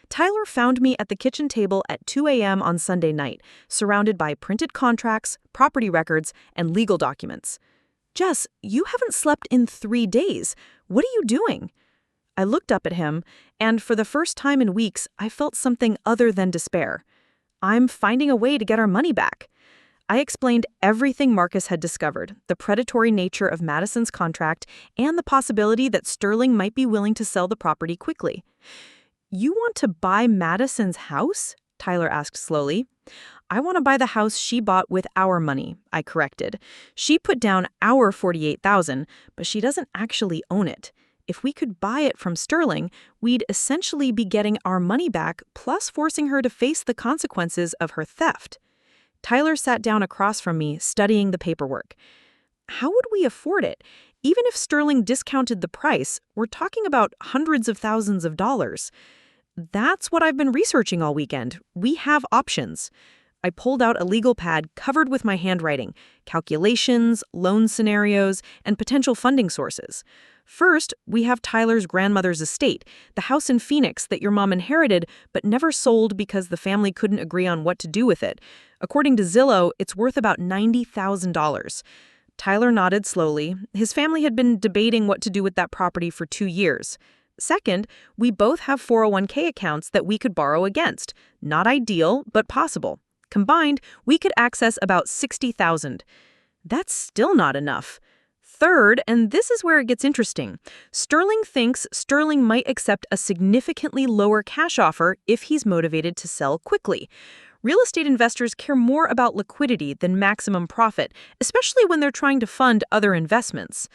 Speaker 1: Tyler found me at the kitchen table at 2 a.m. on Sunday night, surrounded by printed contracts, property records, and legal documents. "Jess, you haven't slept in 3 days. What are you doing?" I looked up at him, and for the first time in weeks, I felt something other than despair. "I'm finding a way to get our money back." I explained everything Marcus had discovered, the predatory nature of Madison's contract, and the possibility that Sterling might be willing to sell the property quickly. "You want to buy Madison's house?"
Speaker 4: Tyler asked slowly. I want to buy the house she bought with our money, I corrected. She put down our $48,000, but she doesn't actually own it. If we could buy it from Sterling, we'd essentially be getting our money back plus forcing her to face the consequences of her theft. Tyler sat down across from me, studying the paperwork. How would we afford it? Even if Sterling discounted the price, we're talking about hundreds of thousands of dollars. That's what I've been researching all weekend. We have options. I pulled out a legal pad covered with my handwriting, calculations, loan scenarios, and potential funding sources. First, we have Tyler's grandmother's estate, the house in Phoenix that your mom inherited but never sold because the family couldn't agree on what to do with it. According to Zillow, it's worth about $90,000. Tyler nodded slowly. His family had been debating what to do with that property for 2 years. Second, we both have 401k accounts that we could borrow against. Not ideal, but possible. Combined, we could access about $60,000. That's still not enough. Third, and this is where it gets interesting, Sterling thinks Sterling might accept a significantly lower cash offer if he's motivated to sell quickly. Real estate investors care more about liquidity than maximum profit, especially when they're trying to fund other investments.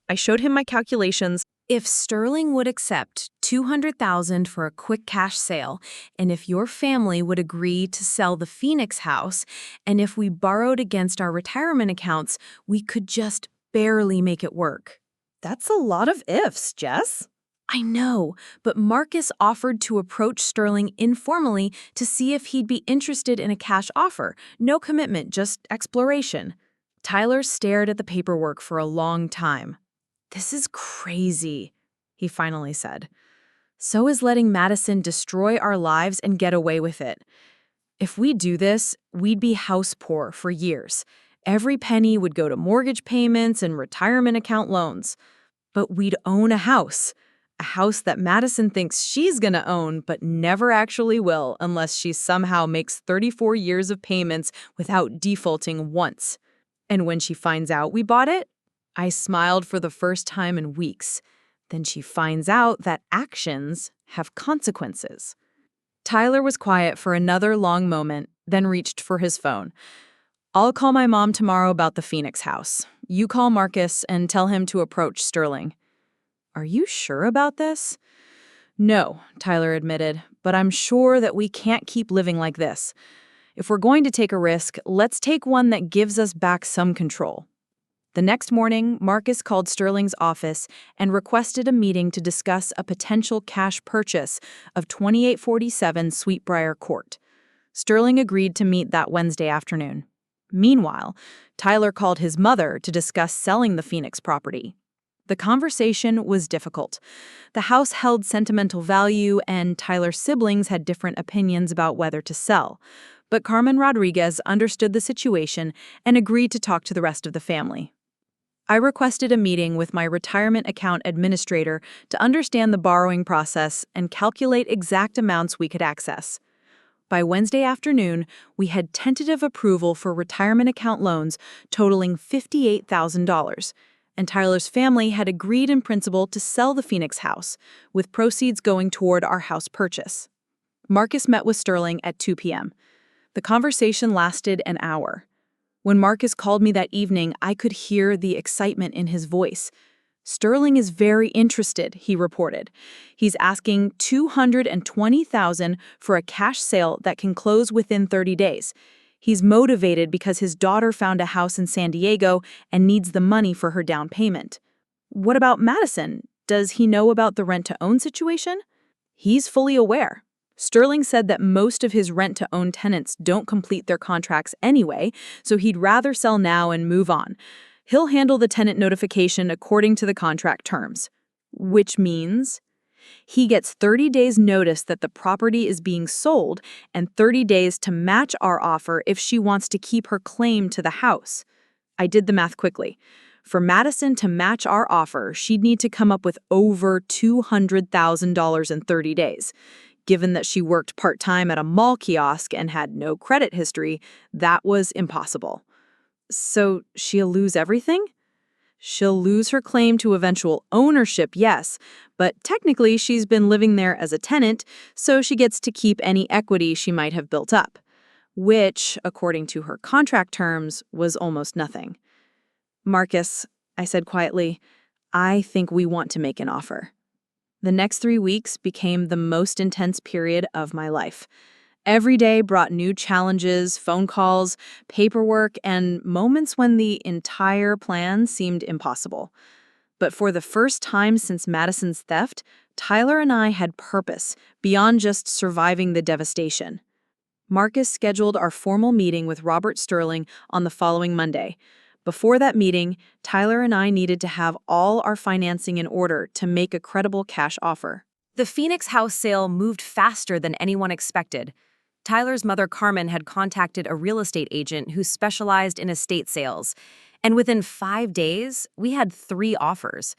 Speaker 4: I showed him my calculations.
Speaker 1: If Sterling would accept $200,000 for a quick cash sale, and if your family would agree to sell the Phoenix house, and if we borrowed against our retirement accounts, we could just barely make it work.
Speaker 4: That's a lot of ifs, Jess.
Speaker 1: I know, but Marcus offered to approach Sterling informally to see if he'd be interested in a cash offer. No commitment, just exploration. Tyler stared at the paperwork for a long time. This is crazy, he finally said. So is letting Madison destroy our lives and get away with it. If we do this, we'd be house poor for years. Every penny would go to mortgage payments and retirement account loans. But we'd own a house that Madison thinks she's gonna own but never actually will unless she somehow makes 34 years of payments without defaulting once. And when she finds out we bought it, I smiled for the first time in weeks. Then she finds out that actions have consequences. Tyler was quiet for another long moment, then reached for his phone. I'll call my mom tomorrow about the Phoenix house. You call Marcus and tell him to approach Sterling. Are you sure about this? No, Tyler admitted, but I'm sure that we can't keep living like this. If we're going to take a risk, let's take one that gives us back some control. The next morning, Marcus called Sterling's office and requested a meeting to discuss a potential cash purchase of 2847 Sweetbriar Court. Sterling agreed to meet that Wednesday afternoon. Meanwhile, Tyler called his mother to discuss selling the Phoenix property. The conversation was difficult. The house held sentimental value, and Tyler's siblings had different opinions about whether to sell. But Carmen Rodriguez understood the situation and agreed to talk to the rest of the family. I requested a meeting with my retirement account administrator to understand the borrowing process and calculate exact amounts we could access. By Wednesday afternoon, we had tentative approval for retirement account loans totaling $58,000, and Tyler's family had agreed in principle to sell the Phoenix house, with proceeds going toward our house purchase. Marcus met with Sterling at 2 p.m. The conversation lasted an hour. When Marcus called me that evening, I could hear the excitement in his voice. Sterling is very interested, he reported. He's asking $220,000 for a cash sale that can close within 30 days. He's motivated because his daughter found a house in San Diego and needs the money for her down payment. What about Madison? Does he know about the rent-to-own situation? He's fully aware. Sterling said that most of his rent-to-own tenants don't complete their contracts anyway, so he'd rather sell now and move on. He'll handle the tenant notification according to the contract terms, which means he gets 30 days notice that the property is being sold and 30 days to match our offer if she wants to keep her claim to the house. I did the math quickly. For Madison to match our offer, she'd need to come up with over $200,000 in 30 days. Given that she worked part-time at a mall kiosk and had no credit history, that was impossible. So she'll lose everything?
Speaker 2: She'll lose her claim to eventual ownership, yes, but technically she's been living there as a tenant, so she gets to keep any equity she might have built up, which, according to her contract terms, was almost nothing. Marcus, I said quietly, I think we want to make an offer. The next 3 weeks became the most intense period of my life. Every day brought new challenges, phone calls, paperwork, and moments when the entire plan seemed impossible. But for the first time since Madison's theft, Tyler and I had purpose beyond just surviving the devastation. Marcus scheduled our formal meeting with Robert Sterling on the following Monday. Before that meeting, Tyler and I needed to have all our financing in order to make a credible cash offer.
Speaker 1: The Phoenix house sale moved faster than anyone expected. Tyler's mother, Carmen, had contacted a real estate agent who specialized in estate sales, and within 5 days, we had 3 offers.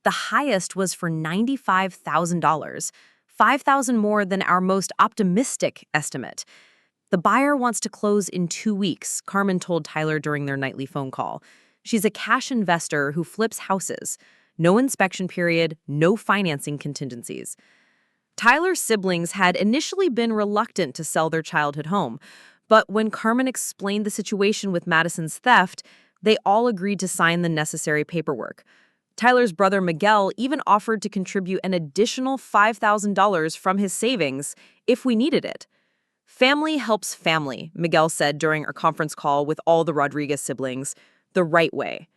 Speaker 1: The highest was for $95,000, $5,000 more than our most optimistic estimate. The buyer wants to close in 2 weeks, Carmen told Tyler during their nightly phone call. She's a cash investor who flips houses. No inspection period, no financing contingencies. Tyler's siblings had initially been reluctant to sell their childhood home, but when Carmen explained the situation with Madison's theft, they all agreed to sign the necessary paperwork. Tyler's brother Miguel even offered to contribute an additional $5,000 from his savings if we needed it. Family helps family, Miguel said during a conference call with all the Rodriguez siblings, the right way.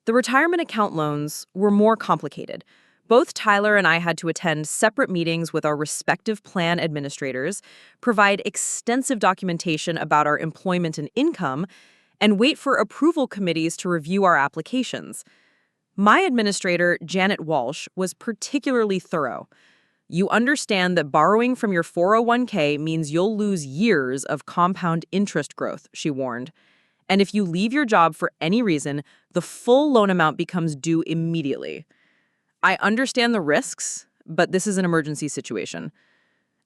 Speaker 1: The retirement account loans were more complicated. Both Tyler and I had to attend separate meetings with our respective plan administrators, provide extensive documentation about our employment and income, and wait for approval committees to review our applications. My administrator, Janet Walsh, was particularly thorough. You understand that borrowing from your 401k means you'll lose years of compound interest growth, she warned. And if you leave your job for any reason, the full loan amount becomes due immediately. I understand the risks, but this is an emergency situation.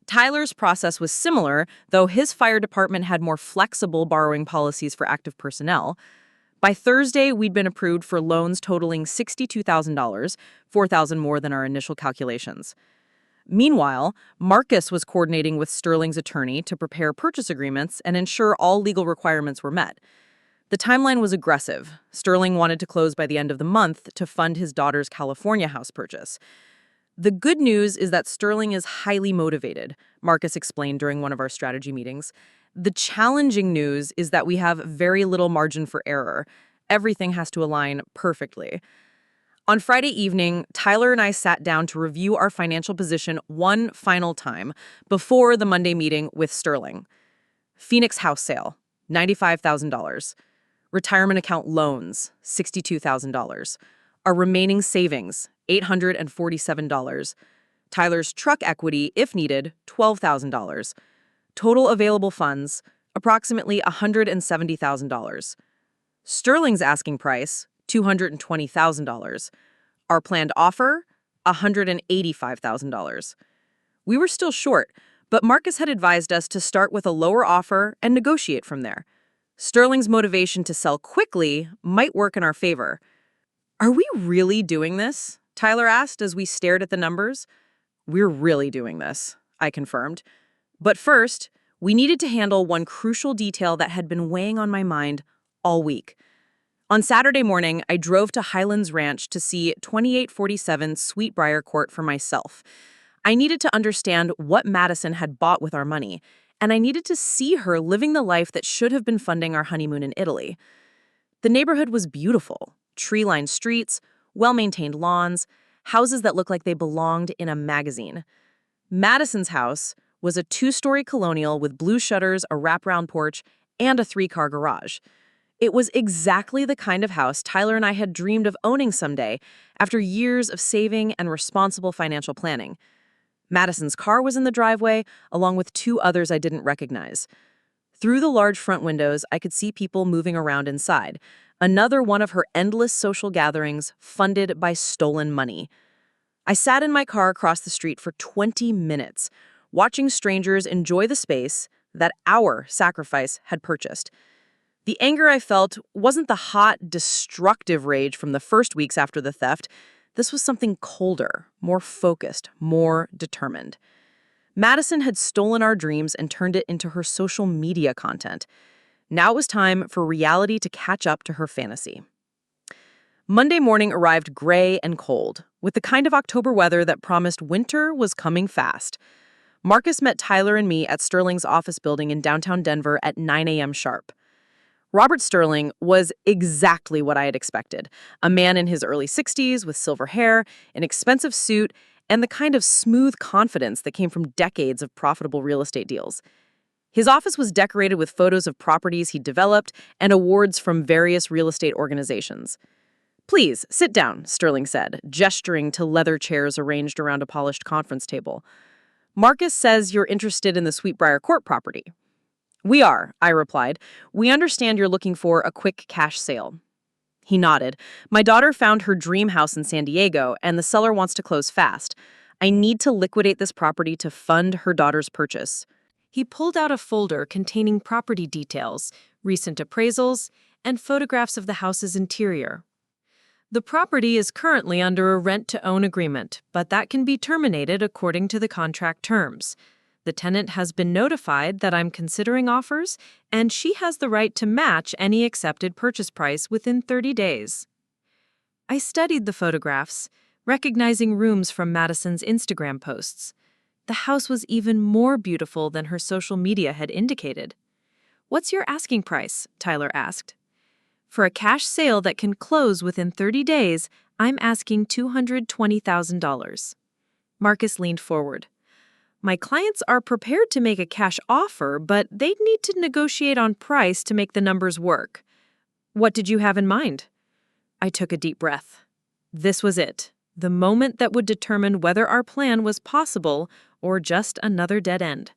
Speaker 1: Tyler's process was similar, though his fire department had more flexible borrowing policies for active personnel. By Thursday, we'd been approved for loans totaling $62,000, $4,000 more than our initial calculations. Meanwhile, Marcus was coordinating with Sterling's attorney to prepare purchase agreements and ensure all legal requirements were met. The timeline was aggressive. Sterling wanted to close by the end of the month to fund his daughter's California house purchase. The good news is that Sterling is highly motivated, Marcus explained during one of our strategy meetings. The challenging news is that we have very little margin for error. Everything has to align perfectly. On Friday evening, Tyler and I sat down to review our financial position one final time before the Monday meeting with Sterling. Phoenix house sale, $95,000. Retirement account loans, $62,000. Our remaining savings, $847. Tyler's truck equity, if needed, $12,000. Total available funds, approximately $170,000. Sterling's asking price, $220,000. Our planned offer, $185,000. We were still short, but Marcus had advised us to start with a lower offer and negotiate from there. Sterling's motivation to sell quickly might work in our favor. Are we really doing this? Tyler asked as we stared at the numbers. We're really doing this, I confirmed. But first, we needed to handle one crucial detail that had been weighing on my mind all week. On Saturday morning, I drove to Highlands Ranch to see 2847 Sweetbriar Court for myself. I needed to understand what Madison had bought with our money, and I needed to see her living the life that should have been funding our honeymoon in Italy. The neighborhood was beautiful. Tree-lined streets, well-maintained lawns, houses that looked like they belonged in a magazine. Madison's house was a 2-story colonial with blue shutters, a wraparound porch, and a 3-car garage. It was exactly the kind of house Tyler and I had dreamed of owning someday after years of saving and responsible financial planning. Madison's car was in the driveway, along with 2 others I didn't recognize. Through the large front windows, I could see people moving around inside. Another one of her endless social gatherings funded by stolen money. I sat in my car across the street for 20 minutes, watching strangers enjoy the space that our sacrifice had purchased.
Speaker 3: The anger I felt wasn't the hot, destructive rage from the first weeks after the theft. This was something colder, more focused, more determined. Madison had stolen our dreams and turned it into her social media content. Now it was time for reality to catch up to her fantasy. Monday morning arrived gray and cold, with the kind of October weather that promised winter was coming fast. Marcus met Tyler and me at Sterling's office building in downtown Denver at 9 a.m. sharp. Robert Sterling was exactly what I had expected. A man in his early 60s with silver hair, an expensive suit, and the kind of smooth confidence that came from decades of profitable real estate deals. His office was decorated with photos of properties he'd developed and awards from various real estate organizations. "Please, sit down," Sterling said, gesturing to leather chairs arranged around a polished conference table. "Marcus says you're interested in the Sweetbriar Court property." "We are," I replied. "We understand you're looking for a quick cash sale." He nodded. "My daughter found her dream house in San Diego, and the seller wants to close fast. I need to liquidate this property to fund her daughter's purchase."
Speaker 2: He pulled out a folder containing property details, recent appraisals, and photographs of the house's interior. The property is currently under a rent-to-own agreement, but that can be terminated according to the contract terms. The tenant has been notified that I'm considering offers, and she has the right to match any accepted purchase price within 30 days. I studied the photographs, recognizing rooms from Madison's Instagram posts. The house was even more beautiful than her social media had indicated. "What's your asking price?" Tyler asked. "For a cash sale that can close within 30 days, I'm asking $220,000. Marcus leaned forward. "My clients are prepared to make a cash offer, but they'd need to negotiate on price to make the numbers work. What did you have in mind?" I took a deep breath. This was it, the moment that would determine whether our plan was possible or just another dead end.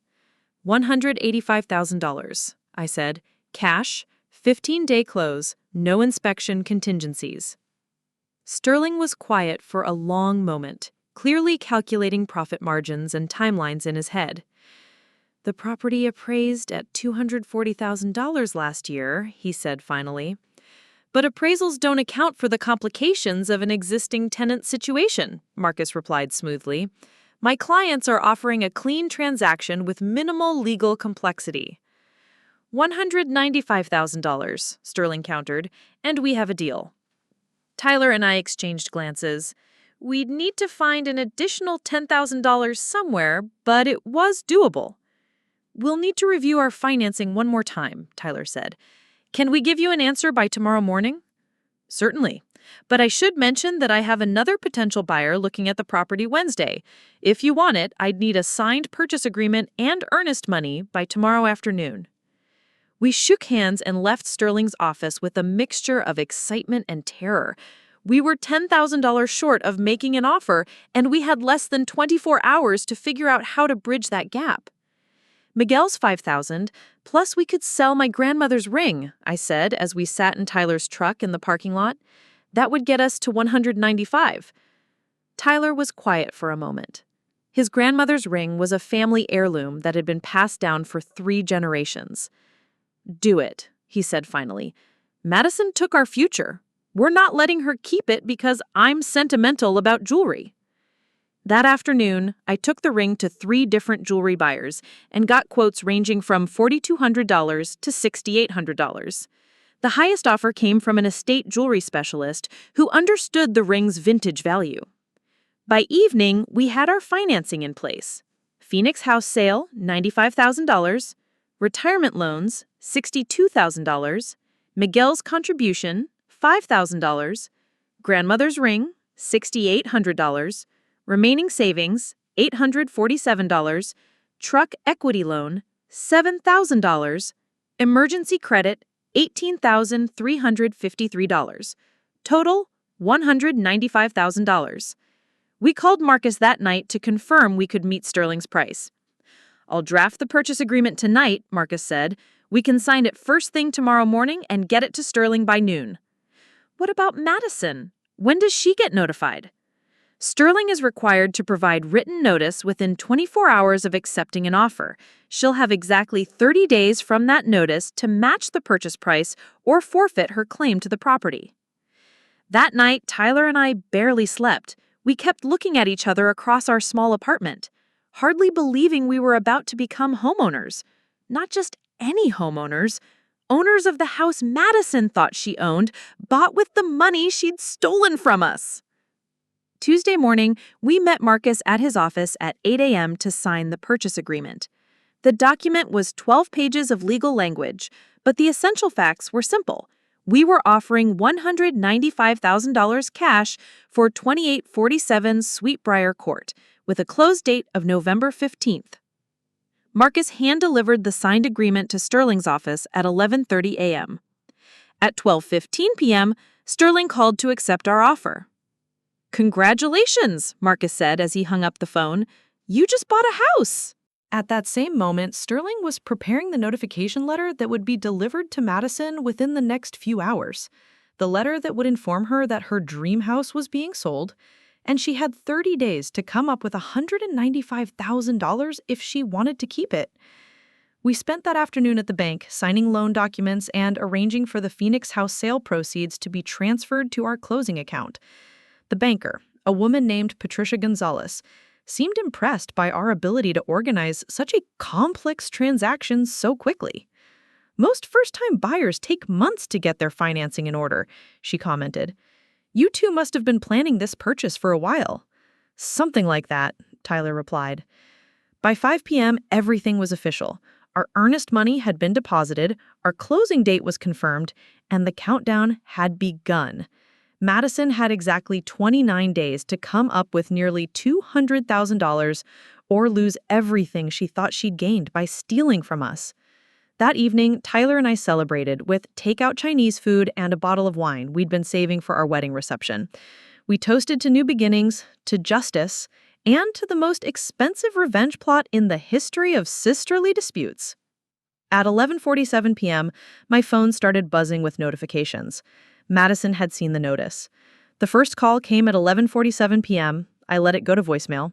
Speaker 2: $185,000, I said. Cash, 15-day close, no inspection contingencies. Sterling was quiet for a long moment, clearly calculating profit margins and timelines in his head. "The property appraised at $240,000 last year," he said finally. "But appraisals don't account for the complications of an existing tenant situation," Marcus replied smoothly. "My clients are offering a clean transaction with minimal legal complexity." $195,000, Sterling countered, "and we have a deal." Tyler and I exchanged glances. We'd need to find an additional $10,000 somewhere, but it was doable. "We'll need to review our financing one more time," Tyler said. "Can we give you an answer by tomorrow morning?" "Certainly. But I should mention that I have another potential buyer looking at the property Wednesday. If you want it, I'd need a signed purchase agreement and earnest money by tomorrow afternoon." We shook hands and left Sterling's office with a mixture of excitement and terror. We were $10,000 short of making an offer, and we had less than 24 hours to figure out how to bridge that gap. "Miguel's $5,000, plus we could sell my grandmother's ring," I said as we sat in Tyler's truck in the parking lot. "That would get us to $195,000. Tyler was quiet for a moment. His grandmother's ring was a family heirloom that had been passed down for 3 generations. "Do it," he said finally. "Madison took our future. We're not letting her keep it because I'm sentimental about jewelry." That afternoon, I took the ring to 3 different jewelry buyers and got quotes ranging from $4,200 to $6,800. The highest offer came from an estate jewelry specialist who understood the ring's vintage value. By evening, we had our financing in place. Phoenix house sale, $95,000. Retirement loans, $62,000. Miguel's contribution, $5,000. Grandmother's ring, $6,800. Remaining savings, $847. Truck equity loan, $7,000. Emergency credit, $18,353. Total, $195,000. We called Marcus that night to confirm we could meet Sterling's price. "I'll draft the purchase agreement tonight," Marcus said. "We can sign it first thing tomorrow morning and get it to Sterling by noon." "What about Madison? When does she get notified?" Sterling is required to provide written notice within 24 hours of accepting an offer. She'll have exactly 30 days from that notice to match the purchase price or forfeit her claim to the property. That night, Tyler and I barely slept. We kept looking at each other across our small apartment, hardly believing we were about to become homeowners. Not just any homeowners, owners of the house Madison thought she owned, bought with the money she'd stolen from us. Tuesday morning, we met Marcus at his office at 8 a.m. to sign the purchase agreement. The document was 12 pages of legal language, but the essential facts were simple. We were offering $195,000 cash for 2847 Sweetbriar Court, with a close date of November 15th. Marcus hand-delivered the signed agreement to Sterling's office at 11:30 a.m. At 12:15 p.m., Sterling called to accept our offer. "Congratulations," Marcus said as he hung up the phone. "You just bought a house."
Speaker 4: At that same moment, Sterling was preparing the notification letter that would be delivered to Madison within the next few hours. The letter that would inform her that her dream house was being sold, and she had 30 days to come up with $195,000 if she wanted to keep it. We spent that afternoon at the bank, signing loan documents and arranging for the Phoenix house sale proceeds to be transferred to our closing account. The banker, a woman named Patricia Gonzalez, seemed impressed by our ability to organize such a complex transaction so quickly. "Most first-time buyers take months to get their financing in order," she commented. "You two must have been planning this purchase for a while." "Something like that," Tyler replied. By 5 p.m., everything was official. Our earnest money had been deposited, our closing date was confirmed, and the countdown had begun. Madison had exactly 29 days to come up with nearly $200,000 or lose everything she thought she'd gained by stealing from us. That evening, Tyler and I celebrated with takeout Chinese food and a bottle of wine we'd been saving for our wedding reception. We toasted to new beginnings, to justice, and to the most expensive revenge plot in the history of sisterly disputes. At 11:47 p.m., my phone started buzzing with notifications. Madison had seen the notice. The first call came at 11:47 p.m. I let it go to voicemail.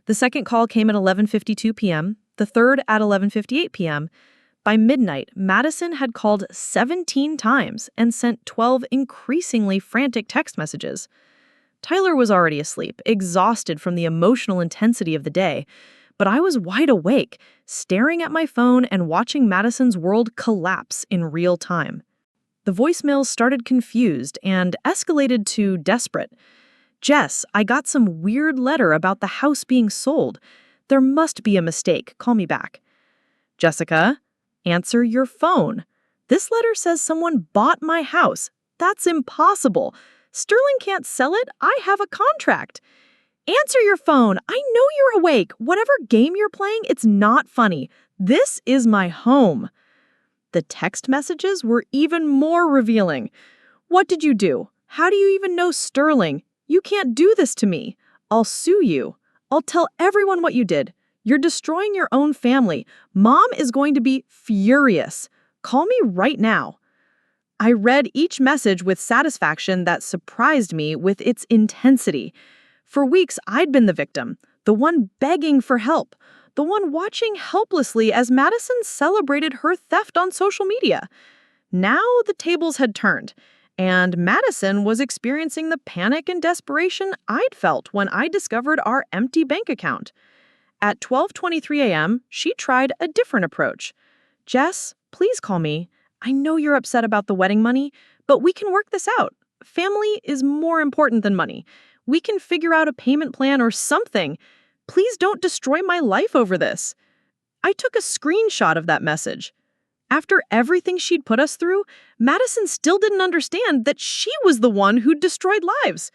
Speaker 4: The second call came at 11:52 p.m., the third at 11:58 p.m. By midnight, Madison had called 17 times and sent 12 increasingly frantic text messages. Tyler was already asleep, exhausted from the emotional intensity of the day, but I was wide awake, staring at my phone and watching Madison's world collapse in real time. The voicemails started confused and escalated to desperate. "Jess, I got some weird letter about the house being sold. There must be a mistake. Call me back." "Jessica, answer your phone. This letter says someone bought my house. That's impossible. Sterling can't sell it. I have a contract." "Answer your phone. I know you're awake. Whatever game you're playing, it's not funny. This is my home." The text messages were even more revealing. "What did you do? How do you even know Sterling? You can't do this to me. I'll sue you. I'll tell everyone what you did. You're destroying your own family. Mom is going to be furious. Call me right now." I read each message with satisfaction that surprised me with its intensity. For weeks, I'd been the victim, the one begging for help, the one watching helplessly as Madison celebrated her theft on social media. Now the tables had turned, and Madison was experiencing the panic and desperation I'd felt when I discovered our empty bank account. At 12:23 a.m., she tried a different approach. "Jess, please call me. I know you're upset about the wedding money, but we can work this out. Family is more important than money. We can figure out a payment plan or something. Please don't destroy my life over this." I took a screenshot of that message. After everything she'd put us through, Madison still didn't understand that she was the one who'd destroyed lives.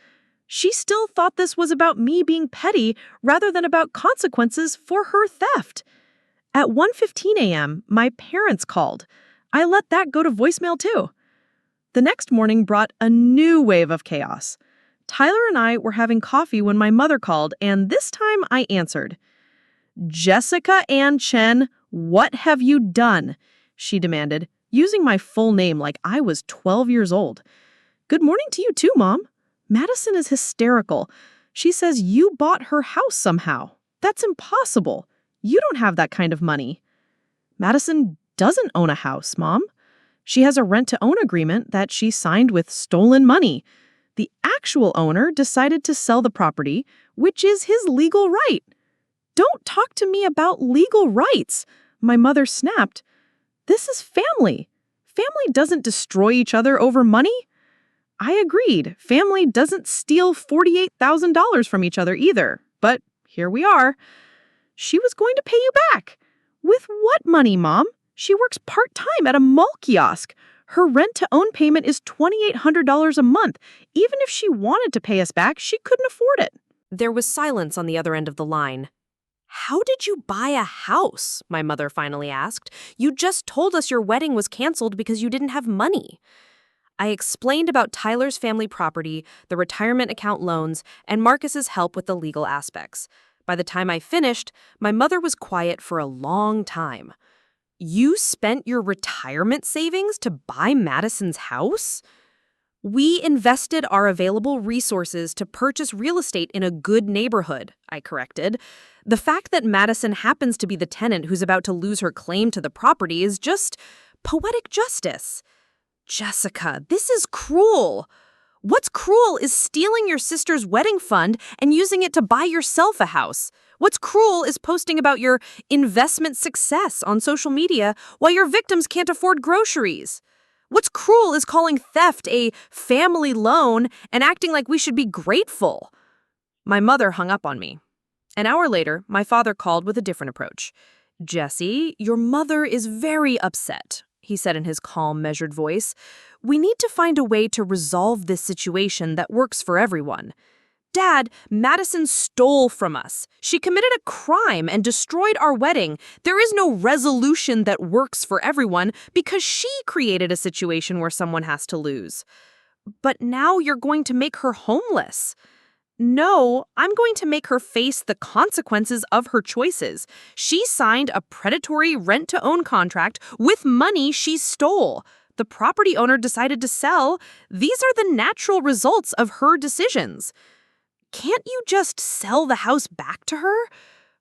Speaker 4: She still thought this was about me being petty rather than about consequences for her theft. At 1:15 a.m., my parents called. I let that go to voicemail too. The next morning brought a new wave of chaos. Tyler and I were having coffee when my mother called, and this time I answered. "Jessica Ann Chen, what have you done?" she demanded, using my full name like I was 12 years old. "Good morning to you too, Mom. Madison is hysterical.
Speaker 3: She says you bought her house somehow. That's impossible. You don't have that kind of money. Madison doesn't own a house, Mom. She has a rent-to-own agreement that she signed with stolen money. The actual owner decided to sell the property, which is his legal right. Don't talk to me about legal rights, my mother snapped. This is family. Family doesn't destroy each other over money. I agreed. Family doesn't steal $48,000 from each other either. But here we are. She was going to pay you back. With what money, Mom? She works part-time at a mall kiosk. Her rent-to-own payment is $2,800 a month. Even if she wanted to pay us back, she couldn't afford it.
Speaker 1: There was silence on the other end of the line. How did you buy a house? My mother finally asked. You just told us your wedding was canceled because you didn't have money. I explained about Tyler's family property, the retirement account loans, and Marcus's help with the legal aspects. By the time I finished, my mother was quiet for a long time. You spent your retirement savings to buy Madison's house? We invested our available resources to purchase real estate in a good neighborhood, I corrected. The fact that Madison happens to be the tenant who's about to lose her claim to the property is just poetic justice. Jessica, this is cruel. What's cruel is stealing your sister's wedding fund and using it to buy yourself a house. What's cruel is posting about your investment success on social media while your victims can't afford groceries. What's cruel is calling theft a family loan and acting like we should be grateful. My mother hung up on me. An hour later, my father called with a different approach. Jesse, your mother is very upset, he said in his calm, measured voice. We need to find a way to resolve this situation that works for everyone. Dad, Madison stole from us. She committed a crime and destroyed our wedding. There is no resolution that works for everyone because she created a situation where someone has to lose. But now you're going to make her homeless. No, I'm going to make her face the consequences of her choices. She signed a predatory rent-to-own contract with money she stole. The property owner decided to sell. These are the natural results of her decisions. Can't you just sell the house back to her?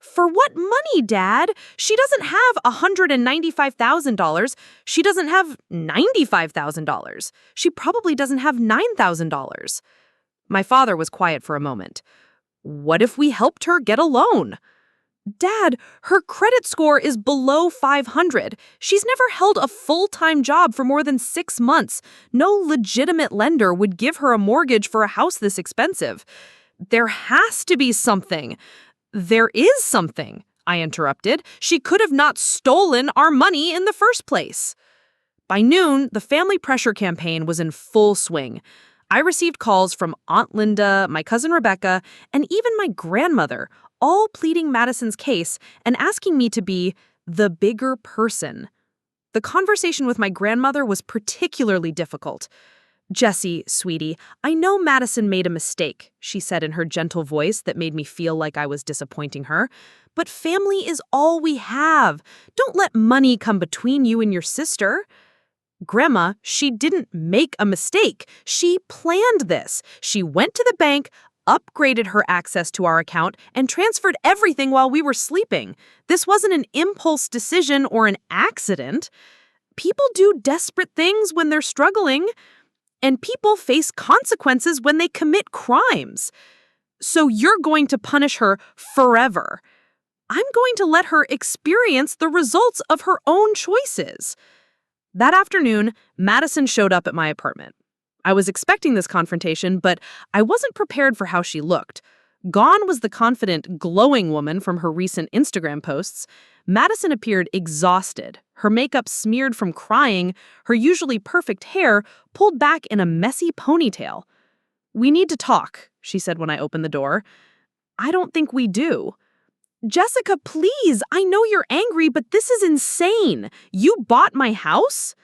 Speaker 1: For what money, Dad? She doesn't have $195,000. She doesn't have $95,000. She probably doesn't have $9,000. My father was quiet for a moment. What if we helped her get a loan? Dad, her credit score is below 500. She's never held a full-time job for more than 6 months. No legitimate lender would give her a mortgage for a house this expensive. There has to be something. There is something, I interrupted. She could have not stolen our money in the first place. By noon, the family pressure campaign was in full swing. I received calls from Aunt Linda, my cousin Rebecca, and even my grandmother, all pleading Madison's case and asking me to be the bigger person. The conversation with my grandmother was particularly difficult. Jessie, sweetie, I know Madison made a mistake, she said in her gentle voice that made me feel like I was disappointing her. But family is all we have. Don't let money come between you and your sister. Grandma, she didn't make a mistake. She planned this. She went to the bank, upgraded her access to our account, and transferred everything while we were sleeping. This wasn't an impulse decision or an accident. People do desperate things when they're struggling. And people face consequences when they commit crimes. So you're going to punish her forever. I'm going to let her experience the results of her own choices. That afternoon, Madison showed up at my apartment. I was expecting this confrontation, but I wasn't prepared for how she looked. Gone was the confident, glowing woman from her recent Instagram posts. Madison appeared exhausted, her makeup smeared from crying, her usually perfect hair pulled back in a messy ponytail. We need to talk, she said when I opened the door. I don't think we do. Jessica, please, I know you're angry, but this is insane. You bought my house?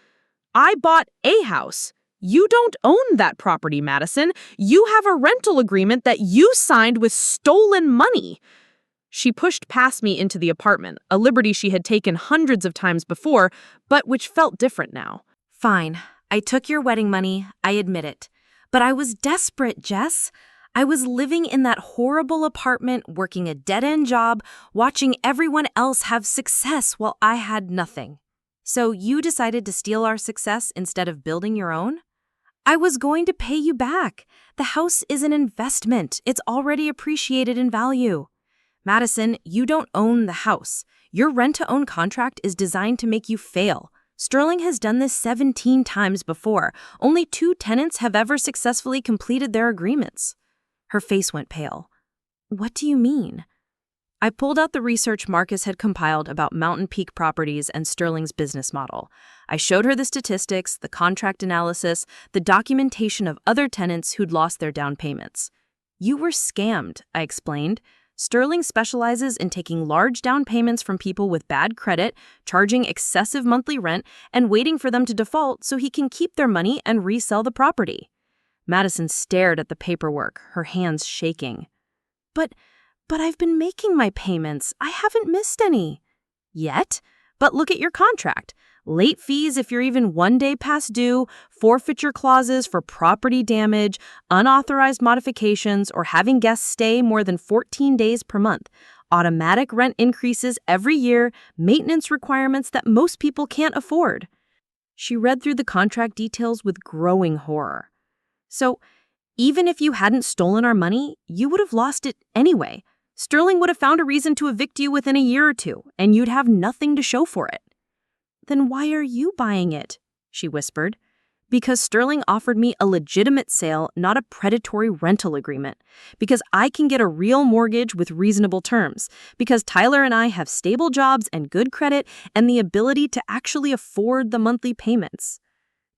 Speaker 1: I bought a house. You don't own that property, Madison. You have a rental agreement that you signed with stolen money. She pushed past me into the apartment, a liberty she had taken hundreds of times before, but which felt different now. Fine. I took your wedding money, I admit it. But I was desperate, Jess. I was living in that horrible apartment, working a dead-end job, watching everyone else have success while I had nothing. So you decided to steal our success instead of building your own? I was going to pay you back. The house is an investment. It's already appreciated in value. Madison, you don't own the house. Your rent-to-own contract is designed to make you fail. Sterling has done this 17 times before. Only 2 tenants have ever successfully completed their agreements. Her face went pale. What do you mean? I pulled out the research Marcus had compiled about Mountain Peak Properties and Sterling's business model. I showed her the statistics, the contract analysis, the documentation of other tenants who'd lost their down payments. You were scammed, I explained. Sterling specializes in taking large down payments from people with bad credit, charging excessive monthly rent, and waiting for them to default so he can keep their money and resell the property. Madison stared at the paperwork, her hands shaking. But I've been making my payments. I haven't missed any. Yet? But look at your contract. Late fees if you're even 1 day past due, forfeiture clauses for property damage, unauthorized modifications, or having guests stay more than 14 days per month, automatic rent increases every year, maintenance requirements that most people can't afford. She read through the contract details with growing horror. So, even if you hadn't stolen our money, you would have lost it anyway. Sterling would have found a reason to evict you within a year or 2, and you'd have nothing to show for it. Then why are you buying it? She whispered. Because Sterling offered me a legitimate sale, not a predatory rental agreement. Because I can get a real mortgage with reasonable terms. Because Tyler and I have stable jobs and good credit and the ability to actually afford the monthly payments.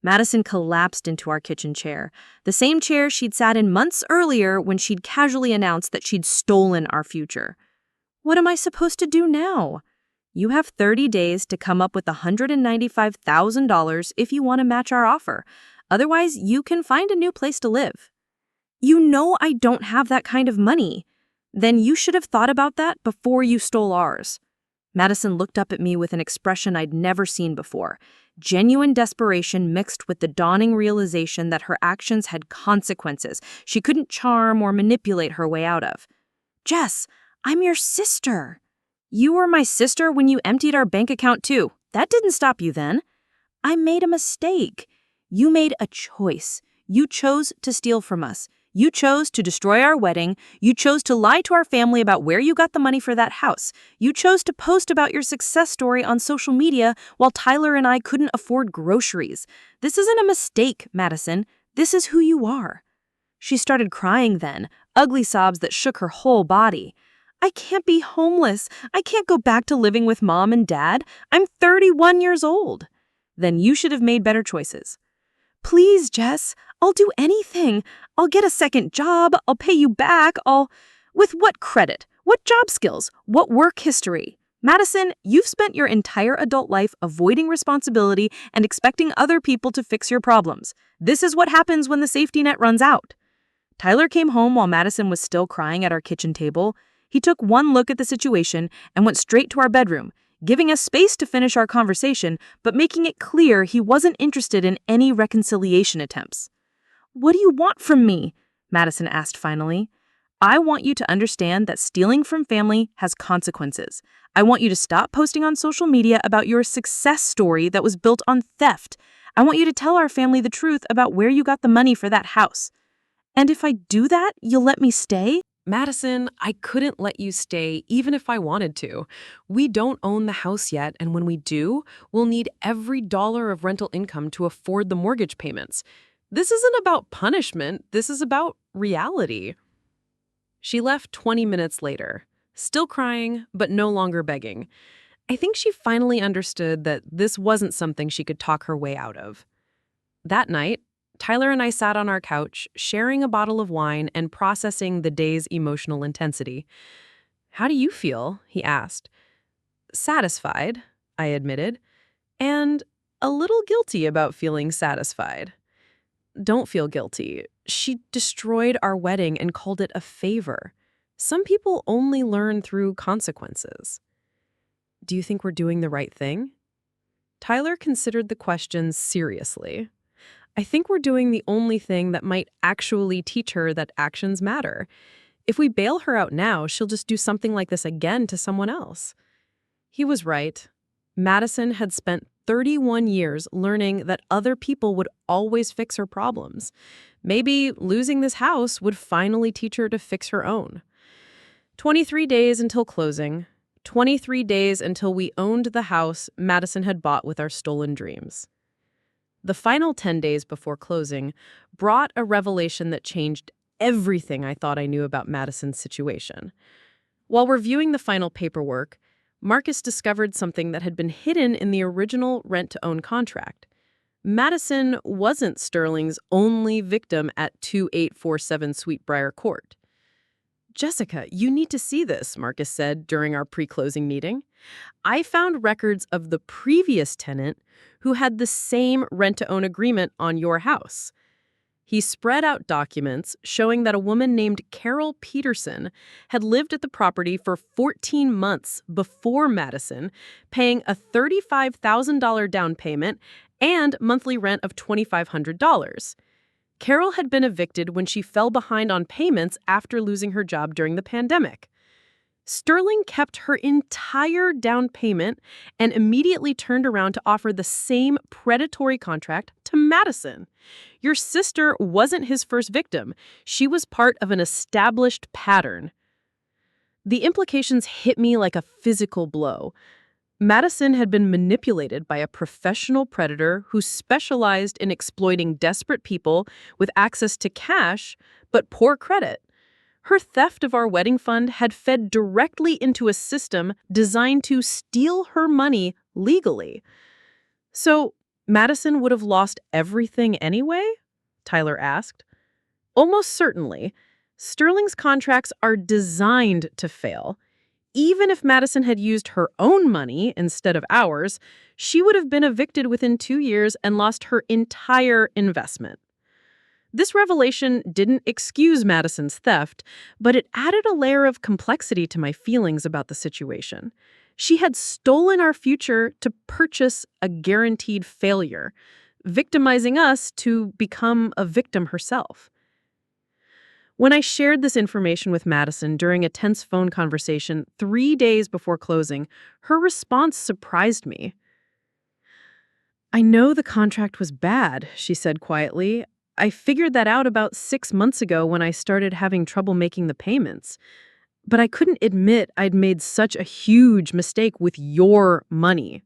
Speaker 1: Madison collapsed into our kitchen chair, the same chair she'd sat in months earlier when she'd casually announced that she'd stolen our future. What am I supposed to do now? You have 30 days to come up with $195,000 if you want to match our offer. Otherwise, you can find a new place to live. You know I don't have that kind of money. Then you should have thought about that before you stole ours. Madison looked up at me with an expression I'd never seen before. Genuine desperation mixed with the dawning realization that her actions had consequences she couldn't charm or manipulate her way out of. Jess, I'm your sister. You were my sister when you emptied our bank account too. That didn't stop you then. I made a mistake. You made a choice. You chose to steal from us. You chose to destroy our wedding. You chose to lie to our family about where you got the money for that house. You chose to post about your success story on social media while Tyler and I couldn't afford groceries. This isn't a mistake, Madison. This is who you are. She started crying then, ugly sobs that shook her whole body. I can't be homeless. I can't go back to living with Mom and Dad. I'm 31 years old. Then you should have made better choices. Please, Jess, I'll do anything. I'll get a second job. I'll pay you back. With what credit? What job skills? What work history? Madison, you've spent your entire adult life avoiding responsibility and expecting other people to fix your problems. This is what happens when the safety net runs out. Tyler came home while Madison was still crying at our kitchen table. He took one look at the situation and went straight to our bedroom, giving us space to finish our conversation, but making it clear he wasn't interested in any reconciliation attempts. What do you want from me? Madison asked finally. I want you to understand that stealing from family has consequences. I want you to stop posting on social media about your success story that was built on theft. I want you to tell our family the truth about where you got the money for that house. And if I do that, you'll let me stay?
Speaker 2: Madison, I couldn't let you stay even if I wanted to. We don't own the house yet, and when we do, we'll need every dollar of rental income to afford the mortgage payments. This isn't about punishment. This is about reality. She left 20 minutes later, still crying, but no longer begging. I think she finally understood that this wasn't something she could talk her way out of. That night, Tyler and I sat on our couch, sharing a bottle of wine and processing the day's emotional intensity. How do you feel? He asked. Satisfied, I admitted, and a little guilty about feeling satisfied. Don't feel guilty. She destroyed our wedding and called it a favor. Some people only learn through consequences. Do you think we're doing the right thing? Tyler considered the question seriously.
Speaker 4: I think we're doing the only thing that might actually teach her that actions matter. If we bail her out now, she'll just do something like this again to someone else." He was right. Madison had spent 31 years learning that other people would always fix her problems. Maybe losing this house would finally teach her to fix her own. 23 days until closing. 23 days until we owned the house Madison had bought with our stolen dreams. The final 10 days before closing brought a revelation that changed everything I thought I knew about Madison's situation. While reviewing the final paperwork, Marcus discovered something that had been hidden in the original rent-to-own contract. Madison wasn't Sterling's only victim at 2847 Sweetbriar Court. "Jessica, you need to see this," Marcus said during our pre-closing meeting. "I found records of the previous tenant who had the same rent-to-own agreement on your house." He spread out documents showing that a woman named Carol Peterson had lived at the property for 14 months before Madison, paying a $35,000 down payment and monthly rent of $2,500. Carol had been evicted when she fell behind on payments after losing her job during the pandemic. Sterling kept her entire down payment and immediately turned around to offer the same predatory contract to Madison. Your sister wasn't his first victim. She was part of an established pattern. The implications hit me like a physical blow. Madison had been manipulated by a professional predator who specialized in exploiting desperate people with access to cash but poor credit. Her theft of our wedding fund had fed directly into a system designed to steal her money legally. "So, Madison would have lost everything anyway?" Tyler asked. "Almost certainly. Sterling's contracts are designed to fail. Even if Madison had used her own money instead of ours, she would have been evicted within 2 years and lost her entire investment." This revelation didn't excuse Madison's theft, but it added a layer of complexity to my feelings about the situation. She had stolen our future to purchase a guaranteed failure, victimizing us to become a victim herself. When I shared this information with Madison during a tense phone conversation 3 days before closing, her response surprised me. "I know the contract was bad," she said quietly. "I figured that out about 6 months ago when I started having trouble making the payments. But I couldn't admit I'd made such a huge mistake with your money."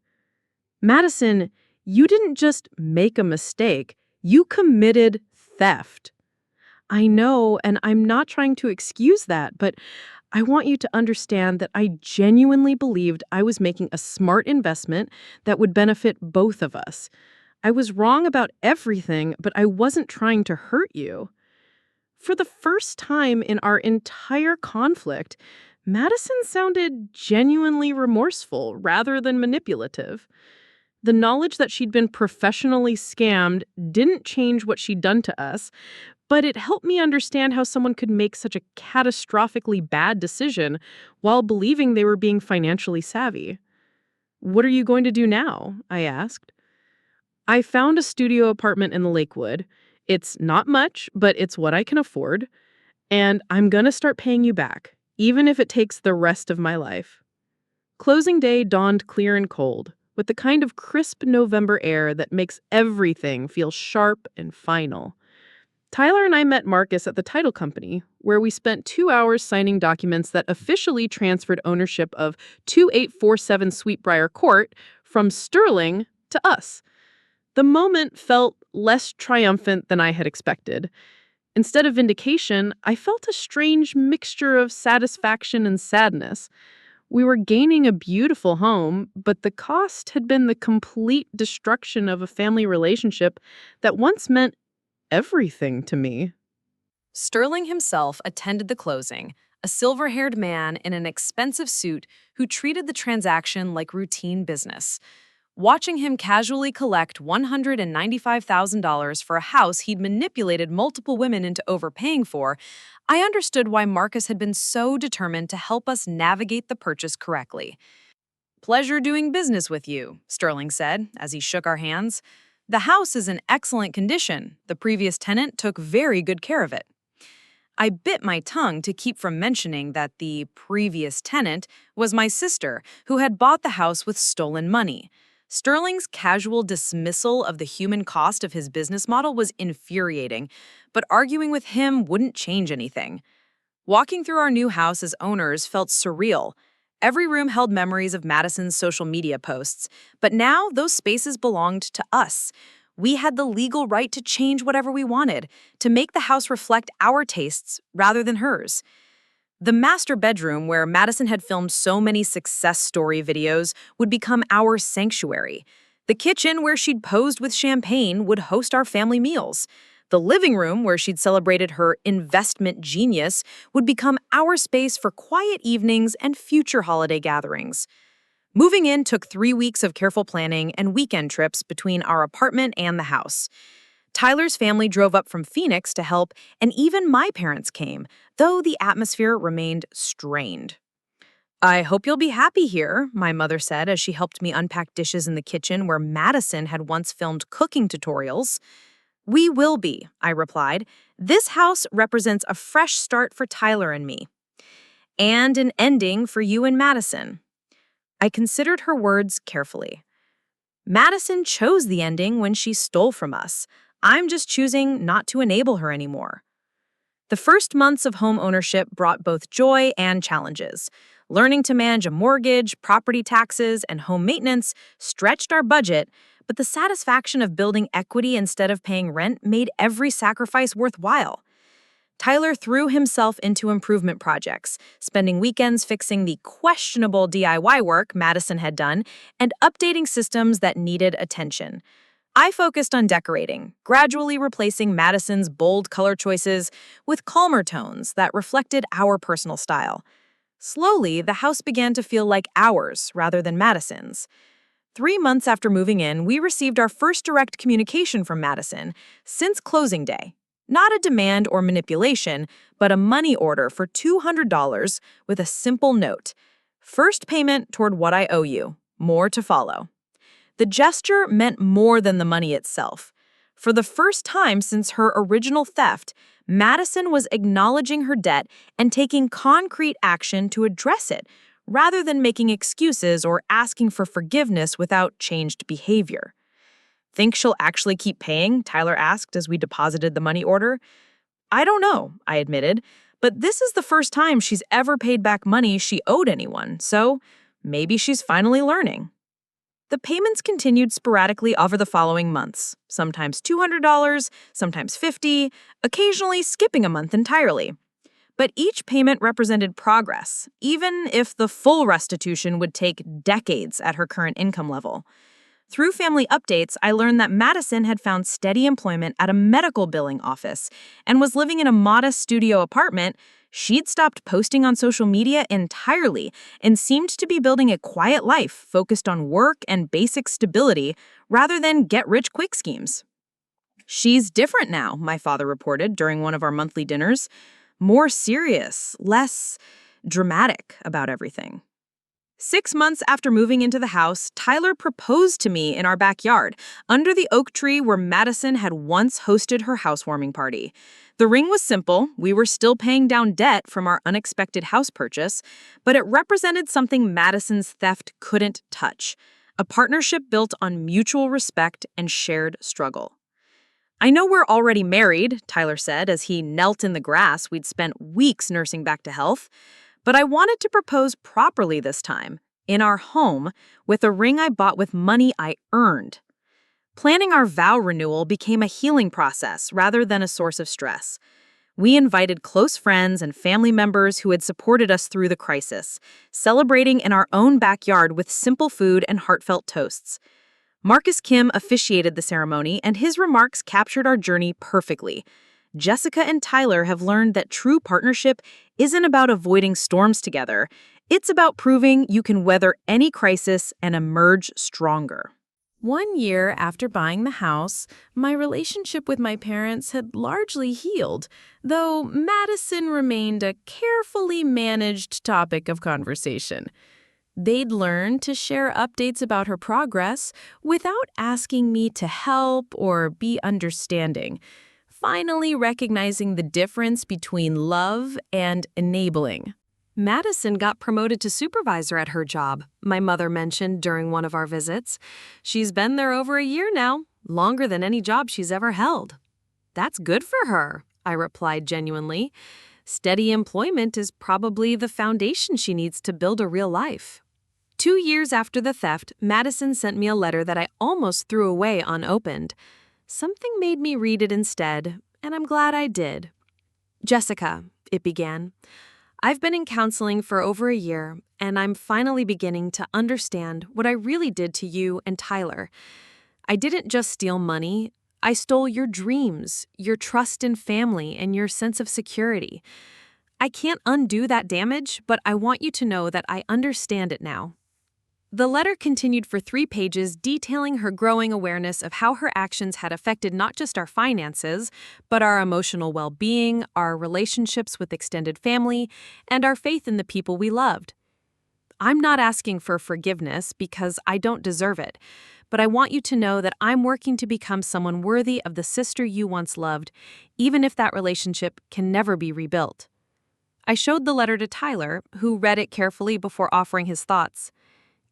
Speaker 4: "Madison, you didn't just make a mistake. You committed theft." "I know, and I'm not trying to excuse that, but I want you to understand that I genuinely believed I was making a smart investment that would benefit both of us. I was wrong about everything, but I wasn't trying to hurt you." For the first time in our entire conflict, Madison sounded genuinely remorseful rather than manipulative. The knowledge that she'd been professionally scammed didn't change what she'd done to us, but it helped me understand how someone could make such a catastrophically bad decision while believing they were being financially savvy. "What are you going to do now?" I asked. "I found a studio apartment in the Lakewood. It's not much, but it's what I can afford. And I'm going to start paying you back, even if it takes the rest of my life." Closing day dawned clear and cold, with the kind of crisp November air that makes everything feel sharp and final. Tyler and I met Marcus at the title company, where we spent 2 hours signing documents that officially transferred ownership of 2847 Sweetbriar Court from Sterling to us. The moment felt less triumphant than I had expected. Instead of vindication, I felt a strange mixture of satisfaction and sadness. We were gaining a beautiful home, but the cost had been the complete destruction of a family relationship that once meant everything to me.
Speaker 2: Sterling himself attended the closing, a silver-haired man in an expensive suit who treated the transaction like routine business. Watching him casually collect $195,000 for a house he'd manipulated multiple women into overpaying for, I understood why Marcus had been so determined to help us navigate the purchase correctly. "Pleasure doing business with you," Sterling said as he shook our hands. The house is in excellent condition. The previous tenant took very good care of it. I bit my tongue to keep from mentioning that the previous tenant was my sister, who had bought the house with stolen money. Sterling's casual dismissal of the human cost of his business model was infuriating, but arguing with him wouldn't change anything. Walking through our new house as owners felt surreal. Every room held memories of Madison's social media posts, but now those spaces belonged to us. We had the legal right to change whatever we wanted, to make the house reflect our tastes rather than hers. The master bedroom, where Madison had filmed so many success story videos, would become our sanctuary. The kitchen, where she'd posed with champagne, would host our family meals. The living room, where she'd celebrated her investment genius, would become our space for quiet evenings and future holiday gatherings. Moving in took 3 weeks of careful planning and weekend trips between our apartment and the house. Tyler's family drove up from Phoenix to help, and even my parents came, though the atmosphere remained strained. "I hope you'll be happy here," my mother said as she helped me unpack dishes in the kitchen where Madison had once filmed cooking tutorials. "We will be," I replied. "This house represents a fresh start for Tyler and me. And an ending for you and Madison." I considered her words carefully. Madison chose the ending when she stole from us. I'm just choosing not to enable her anymore. The first months of home ownership brought both joy and challenges. Learning to manage a mortgage, property taxes, and home maintenance stretched our budget, but the satisfaction of building equity instead of paying rent made every sacrifice worthwhile. Tyler threw himself into improvement projects, spending weekends fixing the questionable DIY work Madison had done and updating systems that needed attention. I focused on decorating, gradually replacing Madison's bold color choices with calmer tones that reflected our personal style. Slowly, the house began to feel like ours rather than Madison's. 3 months after moving in, we received our first direct communication from Madison since closing day. Not a demand or manipulation, but a money order for $200 with a simple note. "First payment toward what I owe you. More to follow." The gesture meant more than the money itself. For the first time since her original theft, Madison was acknowledging her debt and taking concrete action to address it, rather than making excuses or asking for forgiveness without changed behavior. "Think she'll actually keep paying?" Tyler asked as we deposited the money order. "I don't know," I admitted, "but this is the first time she's ever paid back money she owed anyone, so maybe she's finally learning." The payments continued sporadically over the following months, sometimes $200, sometimes $50, occasionally skipping a month entirely. But each payment represented progress, even if the full restitution would take decades at her current income level. Through family updates, I learned that Madison had found steady employment at a medical billing office and was living in a modest studio apartment. She'd stopped posting on social media entirely and seemed to be building a quiet life focused on work and basic stability rather than get-rich-quick schemes. "She's different now," my father reported during one of our monthly dinners. "More serious, less dramatic about everything." 6 months after moving into the house, Tyler proposed to me in our backyard, under the oak tree where Madison had once hosted her housewarming party. The ring was simple. We were still paying down debt from our unexpected house purchase, but it represented something Madison's theft couldn't touch: a partnership built on mutual respect and shared struggle. "I know we're already married," Tyler said as he knelt in the grass we'd spent weeks nursing back to health, "but I wanted to propose properly this time, in our home, with a ring I bought with money I earned." Planning our vow renewal became a healing process rather than a source of stress. We invited close friends and family members who had supported us through the crisis, celebrating in our own backyard with simple food and heartfelt toasts. Marcus Kim officiated the ceremony, and his remarks captured our journey perfectly. Jessica and Tyler have learned that true partnership isn't about avoiding storms together. It's about proving you can weather any crisis and emerge stronger.
Speaker 4: 1 year after buying the house, my relationship with my parents had largely healed, though Madison remained a carefully managed topic of conversation. They'd learn to share updates about her progress without asking me to help or be understanding, finally recognizing the difference between love and enabling.
Speaker 1: Madison got promoted to supervisor at her job, my mother mentioned during one of our visits. She's been there over a year now, longer than any job she's ever held. That's good for her, I replied genuinely. Steady employment is probably the foundation she needs to build a real life. 2 years after the theft, Madison sent me a letter that I almost threw away unopened. Something made me read it instead, and I'm glad I did. Jessica, it began. I've been in counseling for over a year, and I'm finally beginning to understand what I really did to you and Tyler. I didn't just steal money. I stole your dreams, your trust in family, and your sense of security. I can't undo that damage, but I want you to know that I understand it now. The letter continued for 3 pages, detailing her growing awareness of how her actions had affected not just our finances, but our emotional well-being, our relationships with extended family, and our faith in the people we loved. I'm not asking for forgiveness because I don't deserve it, but I want you to know that I'm working to become someone worthy of the sister you once loved, even if that relationship can never be rebuilt. I showed the letter to Tyler, who read it carefully before offering his thoughts.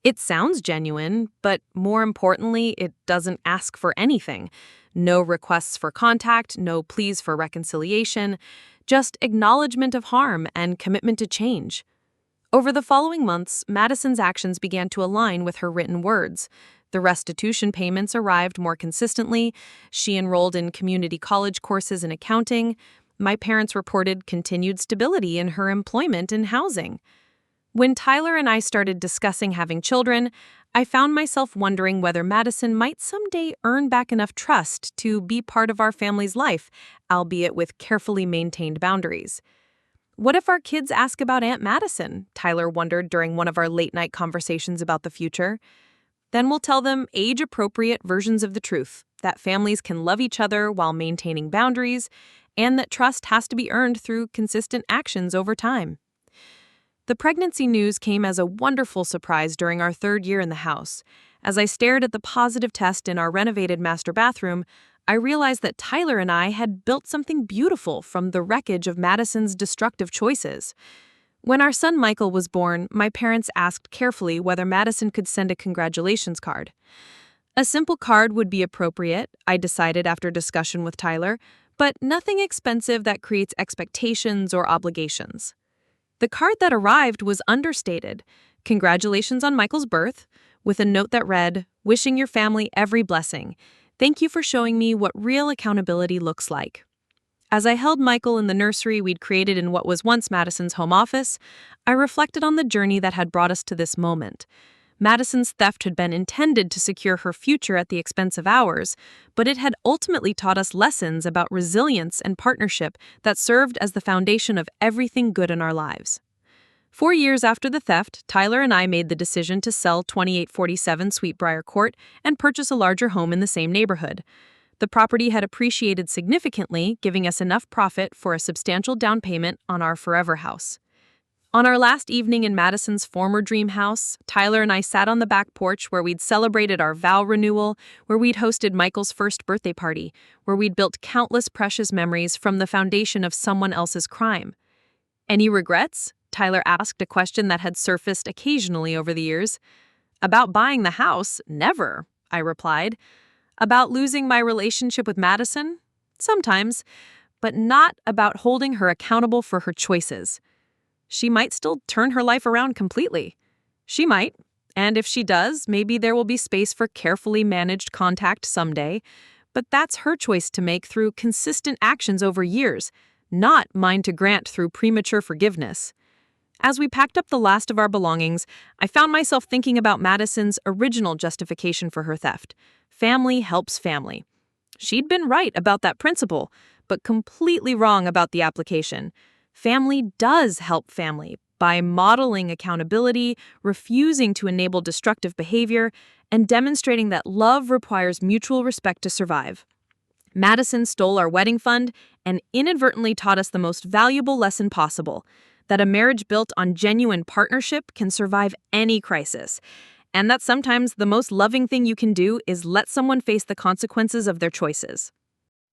Speaker 1: It sounds genuine, but more importantly, it doesn't ask for anything. No requests for contact, no pleas for reconciliation, just acknowledgement of harm and commitment to change. Over the following months, Madison's actions began to align with her written words. The restitution payments arrived more consistently. She enrolled in community college courses in accounting. My parents reported continued stability in her employment and housing. When Tyler and I started discussing having children, I found myself wondering whether Madison might someday earn back enough trust to be part of our family's life, albeit with carefully maintained boundaries. What if our kids ask about Aunt Madison? Tyler wondered during one of our late-night conversations about the future. Then we'll tell them age-appropriate versions of the truth, that families can love each other while maintaining boundaries, and that trust has to be earned through consistent actions over time. The pregnancy news came as a wonderful surprise during our 3rd year in the house. As I stared at the positive test in our renovated master bathroom, I realized that Tyler and I had built something beautiful from the wreckage of Madison's destructive choices. When our son Michael was born, my parents asked carefully whether Madison could send a congratulations card. A simple card would be appropriate, I decided after discussion with Tyler, but nothing expensive that creates expectations or obligations. The card that arrived was understated. Congratulations on Michael's birth, with a note that read, "Wishing your family every blessing. Thank you for showing me what real accountability looks like." As I held Michael in the nursery we'd created in what was once Madison's home office, I reflected on the journey that had brought us to this moment. Madison's theft had been intended to secure her future at the expense of ours, but it had ultimately taught us lessons about resilience and partnership that served as the foundation of everything good in our lives. 4 years after the theft, Tyler and I made the decision to sell 2847 Sweetbriar Court and purchase a larger home in the same neighborhood. The property had appreciated significantly, giving us enough profit for a substantial down payment on our forever house. On our last evening in Madison's former dream house, Tyler and I sat on the back porch where we'd celebrated our vow renewal, where we'd hosted Michael's first birthday party, where we'd built countless precious memories from the foundation of someone else's crime. "Any regrets?" Tyler asked, a question that had surfaced occasionally over the years. "About buying the house, never," I replied. "About losing my relationship with Madison? Sometimes, but not about holding her accountable for her choices. She might still turn her life around completely. She might, and if she does, maybe there will be space for carefully managed contact someday, but that's her choice to make through consistent actions over years, not mine to grant through premature forgiveness." As we packed up the last of our belongings, I found myself thinking about Madison's original justification for her theft. Family helps family. She'd been right about that principle, but completely wrong about the application. Family does help family by modeling accountability, refusing to enable destructive behavior, and demonstrating that love requires mutual respect to survive. Madison stole our wedding fund and inadvertently taught us the most valuable lesson possible,
Speaker 4: that a marriage built on genuine partnership can survive any crisis, and that sometimes the most loving thing you can do is let someone face the consequences of their choices.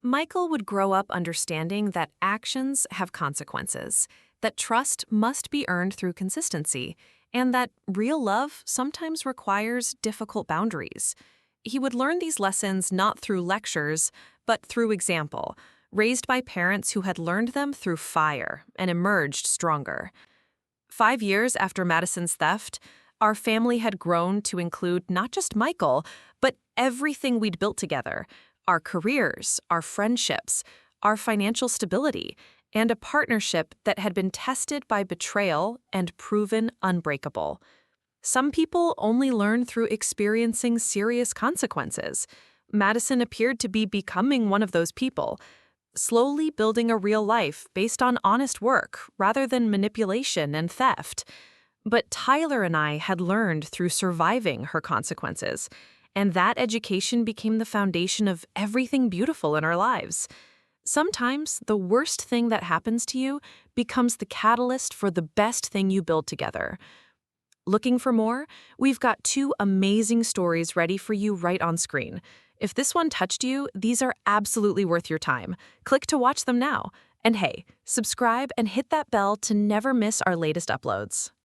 Speaker 1: Michael would grow up understanding that actions have consequences, that trust must be earned through consistency, and that real love sometimes requires difficult boundaries. He would learn these lessons not through lectures, but through example, raised by parents who had learned them through fire and emerged stronger. 5 years after Madison's theft, our family had grown to include not just Michael, but everything we'd built together: our careers, our friendships, our financial stability, and a partnership that had been tested by betrayal and proven unbreakable. Some people only learn through experiencing serious consequences. Madison appeared to be becoming one of those people, slowly building a real life based on honest work rather than manipulation and theft. But Tyler and I had learned through surviving her consequences, and that education became the foundation of everything beautiful in our lives. Sometimes the worst thing that happens to you becomes the catalyst for the best thing you build together. Looking for more? We've got 2 amazing stories ready for you right on screen. If this one touched you, these are absolutely worth your time. Click to watch them now. And hey, subscribe and hit that bell to never miss our latest uploads.